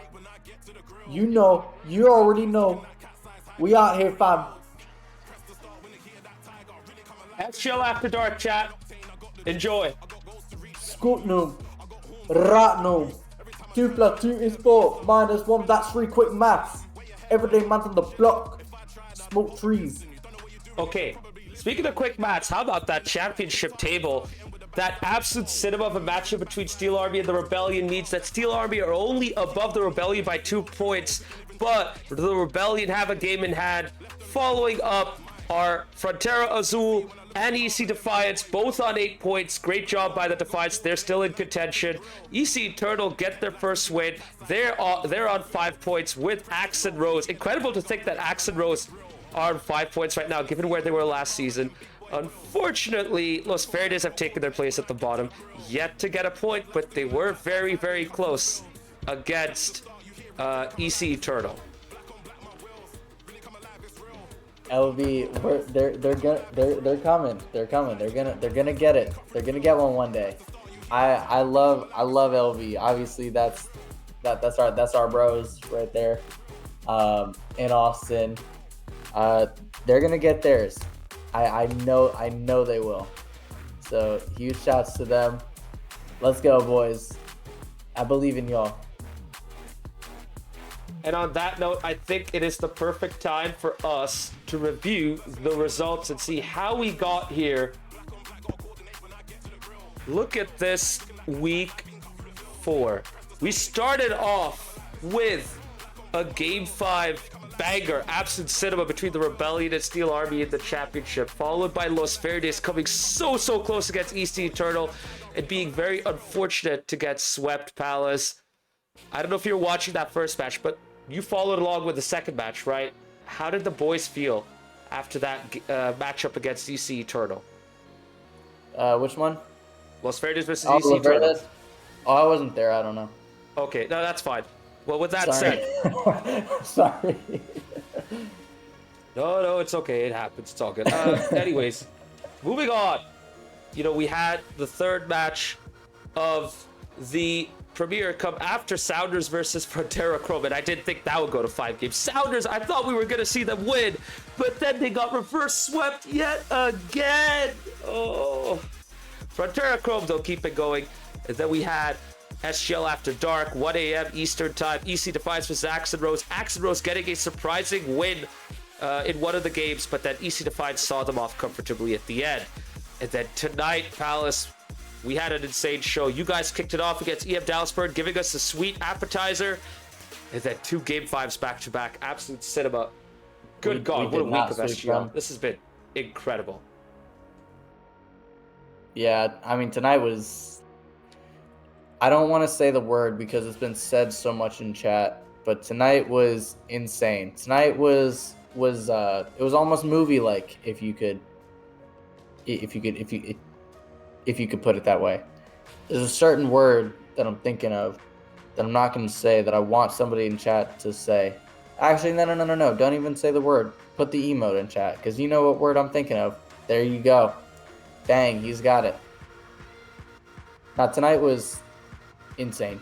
You already know. We out here, fam. SGL After Dark, chat. Enjoy. Scutnum, Ratnum, 2 + 2 is 4, -1, that's 3 quick maths. Everyday man's on the block, smoke trees. Okay, speaking of quick match, how about that championship table? That absolute cinema of a matchup between Steel Army and the Rebellion means that Steel Army are only above the Rebellion by 2 points, but the Rebellion have a game in hand. Following up are Frontera Azul and EC Defiance, both on 8 points. Great job by the Defiance. They're still in contention. EC Eternal get their first win. They're on 5 points with Axe and Rose. Incredible to think that Axe and Rose are on 5 points right now, given where they were last season. Unfortunately, Los Verdes have taken their place at the bottom, yet to get a point, but they were very, very close against EC Eternal. LB, they're coming. They're coming. They're gonna get it. They're gonna get one day. I love LB. Obviously, that's our bros right there. In Austin, they're gonna get theirs. I know they will. So huge shouts to them. Let's go, boys. I believe in y'all. And on that note, I think it is the perfect time for us to review the results and see how we got here. Look at this week 4. We started off with a Game 5 banger, Absolute Cinema between the Rebellion and Steel Army in the championship, followed by Los Verdes coming so close against East Eternal and being very unfortunate to get swept Palace. I don't know if you're watching that first match, but you followed along with the second match, right? How did the boys feel after that matchup against EC Eternal? Which one? Los Verdes versus Oh, EC Eternal. Verdes? Oh, I wasn't there. I don't know. Okay, no, that's fine. Well, with that said... Sorry. No, it's okay. It happens. It's all good. Anyways, moving on. You know, we had the third match of the Premier come after Sounders versus Frontera Chrome, and I didn't think that would go to 5 games. Sounders, I thought we were going to see them win, but then they got reverse swept yet again. Oh. Frontera Chrome, though, keep it going. And then we had SGL After Dark, 1 a.m. Eastern Time. EC Defiance versus Axon Rose. Axon Rose getting a surprising win in one of the games, but then EC Defiance saw them off comfortably at the end. And then tonight, Palace, we had an insane show. You guys kicked it off against EM Dallasburg, giving us a sweet appetizer. And then 2 Game 5s back-to-back. Absolute cinema. Good God, what a week of SGL. This has been incredible. Yeah, I mean, tonight was... I don't want to say the word because it's been said so much in chat, but tonight was insane. Tonight was it was almost movie-like, if you could put it that way. There's a certain word that I'm thinking of that I'm not going to say that I want somebody in chat to say. Actually, no. Don't even say the word. Put the emote in chat because you know what word I'm thinking of. There you go. Bang, he's got it. Now, tonight was insane.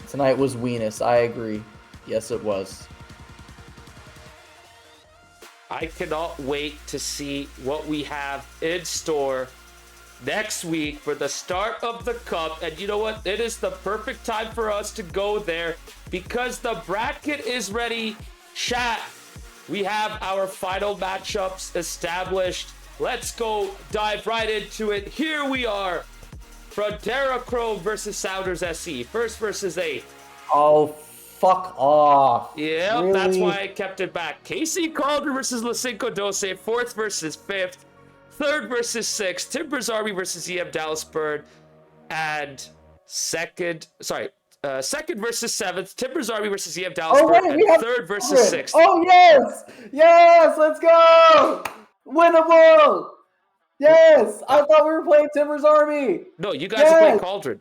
Tonight was weenus. I agree. Yes, it was. I cannot wait to see what we have in store next week for the start of the Cup. And you know what? It is the perfect time for us to go there because the bracket is ready. Chat, we have our final matchups established. Let's go dive right into it. Here we are. Frontera Chrome versus Sounders SE. First versus 8th. Oh, fuck off. Yeah, really? That's why I kept it back. KC Calder versus Cinco Doce. 4th versus 5th. 3rd versus 6th. Timbers Army versus EM Dallasburg. And second versus 7th. Timbers Army versus EM Dallasburg. And 3rd versus 6th. Oh, yes. Yes, let's go. Winnable. Yes, I thought we were playing Timbers Army. No, you guys are playing Cauldron.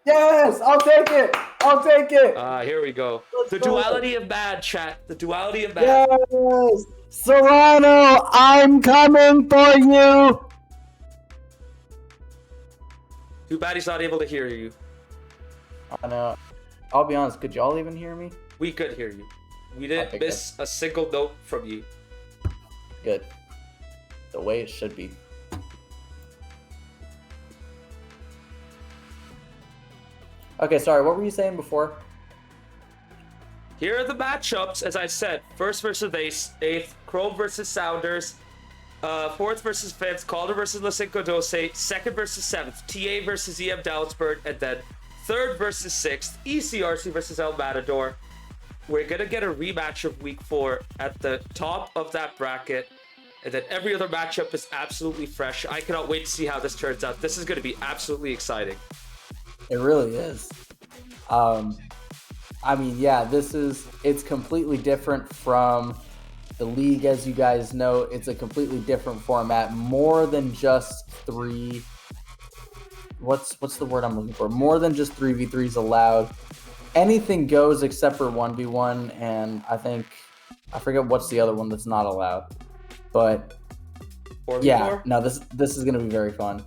Yes, I'll take it. Here we go. The duality of bad, chat. The duality of bad. Yes. Serrano, I'm coming for you. Too bad he's not able to hear you. I know. I'll be honest, could y'all even hear me? We could hear you. We didn't miss a single note from you. Good. The way it should be. Okay, sorry, what were you saying before? Here are the matchups, as I said. 1st versus 8th, Chrome versus Sounders. 4th versus 5th, Calder versus Cinco Doce. 2nd versus 7th, TA versus EM Dallasburg. And then 3rd versus 6th, ECRC versus El Matador. We're going to get a rematch of week 4 at the top of that bracket. And then every other matchup is absolutely fresh. I cannot wait to see how this turns out. This is going to be absolutely exciting. It really is. I mean, yeah, it's completely different from the league, as you guys know. It's a completely different format. More than just 3. What's the word I'm looking for? More than just 3v3s allowed. Anything goes except for 1v1, and I think I forget what's the other one that's not allowed. But Or yeah, more? no, this is gonna be very fun.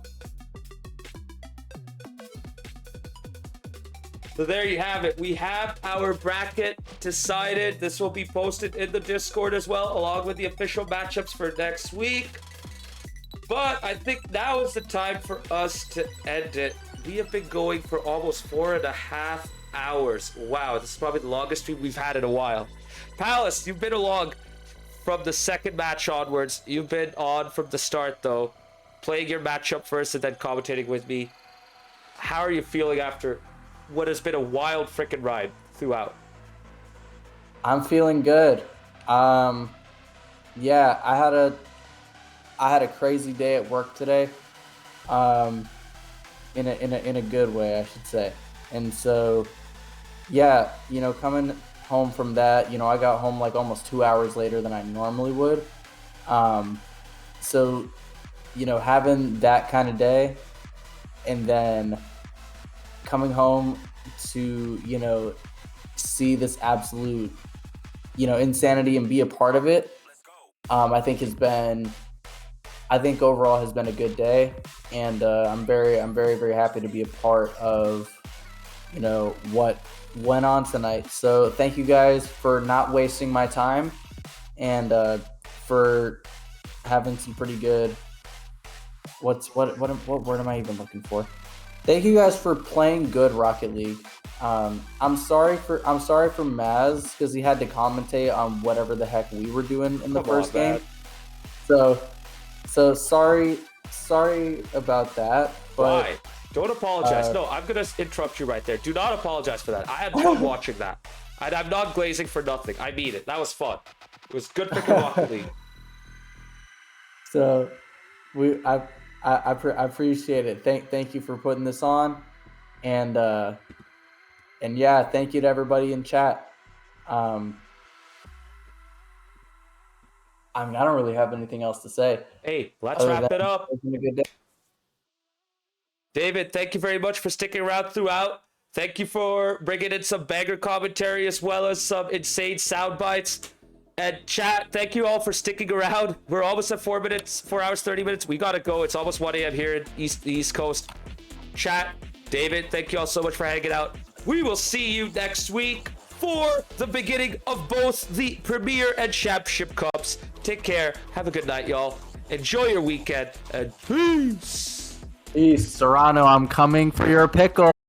So there you have it. We have our bracket decided. This will be posted in the Discord as well, along with the official matchups for next week. But I think now is the time for us to end it. We have been going for almost 4.5 hours. Wow, this is probably the longest stream we've had in a while. Palace, you've been along from the second match onwards. You've been on from the start, though, playing your matchup first and then commentating with me. How are you feeling after what has been a wild freaking ride throughout? I'm feeling good. Yeah, I had a crazy day at work today. In a good way, I should say. And so, yeah, you know, coming home from that, you know, I got home like almost 2 hours later than I normally would. So, you know, having that kind of day and then coming home to, you know, see this absolute, you know, insanity and be a part of it, I think overall has been a good day, and I'm very happy to be a part of, you know, what went on tonight. So thank you guys for not wasting my time, and for having some pretty good. What word am I even looking for? Thank you guys for playing good Rocket League. I'm sorry for Maz because he had to commentate on whatever the heck we were doing in the first game. So sorry about that. But, Why? Don't apologize. No, I'm gonna interrupt you right there. Do not apologize for that. I had fun watching that. And I'm not glazing for nothing. I mean it. That was fun. It was good freaking Rocket League. So I appreciate it. Thank you for putting this on, and yeah, thank you to everybody in chat. I mean, I don't really have anything else to say. Hey, let's wrap it up. It's been a good day. David, thank you very much for sticking around throughout. Thank you for bringing in some banger commentary as well as some insane sound bites. And chat, thank you all for sticking around. We're almost at 4 hours, 30 minutes. We gotta go. It's almost 1 a.m. here in the East Coast. Chat, David, thank you all so much for hanging out. We will see you next week for the beginning of both the Premier and Championship Cups. Take care. Have a good night, y'all. Enjoy your weekend, and peace. Peace, Serrano. I'm coming for your pickle.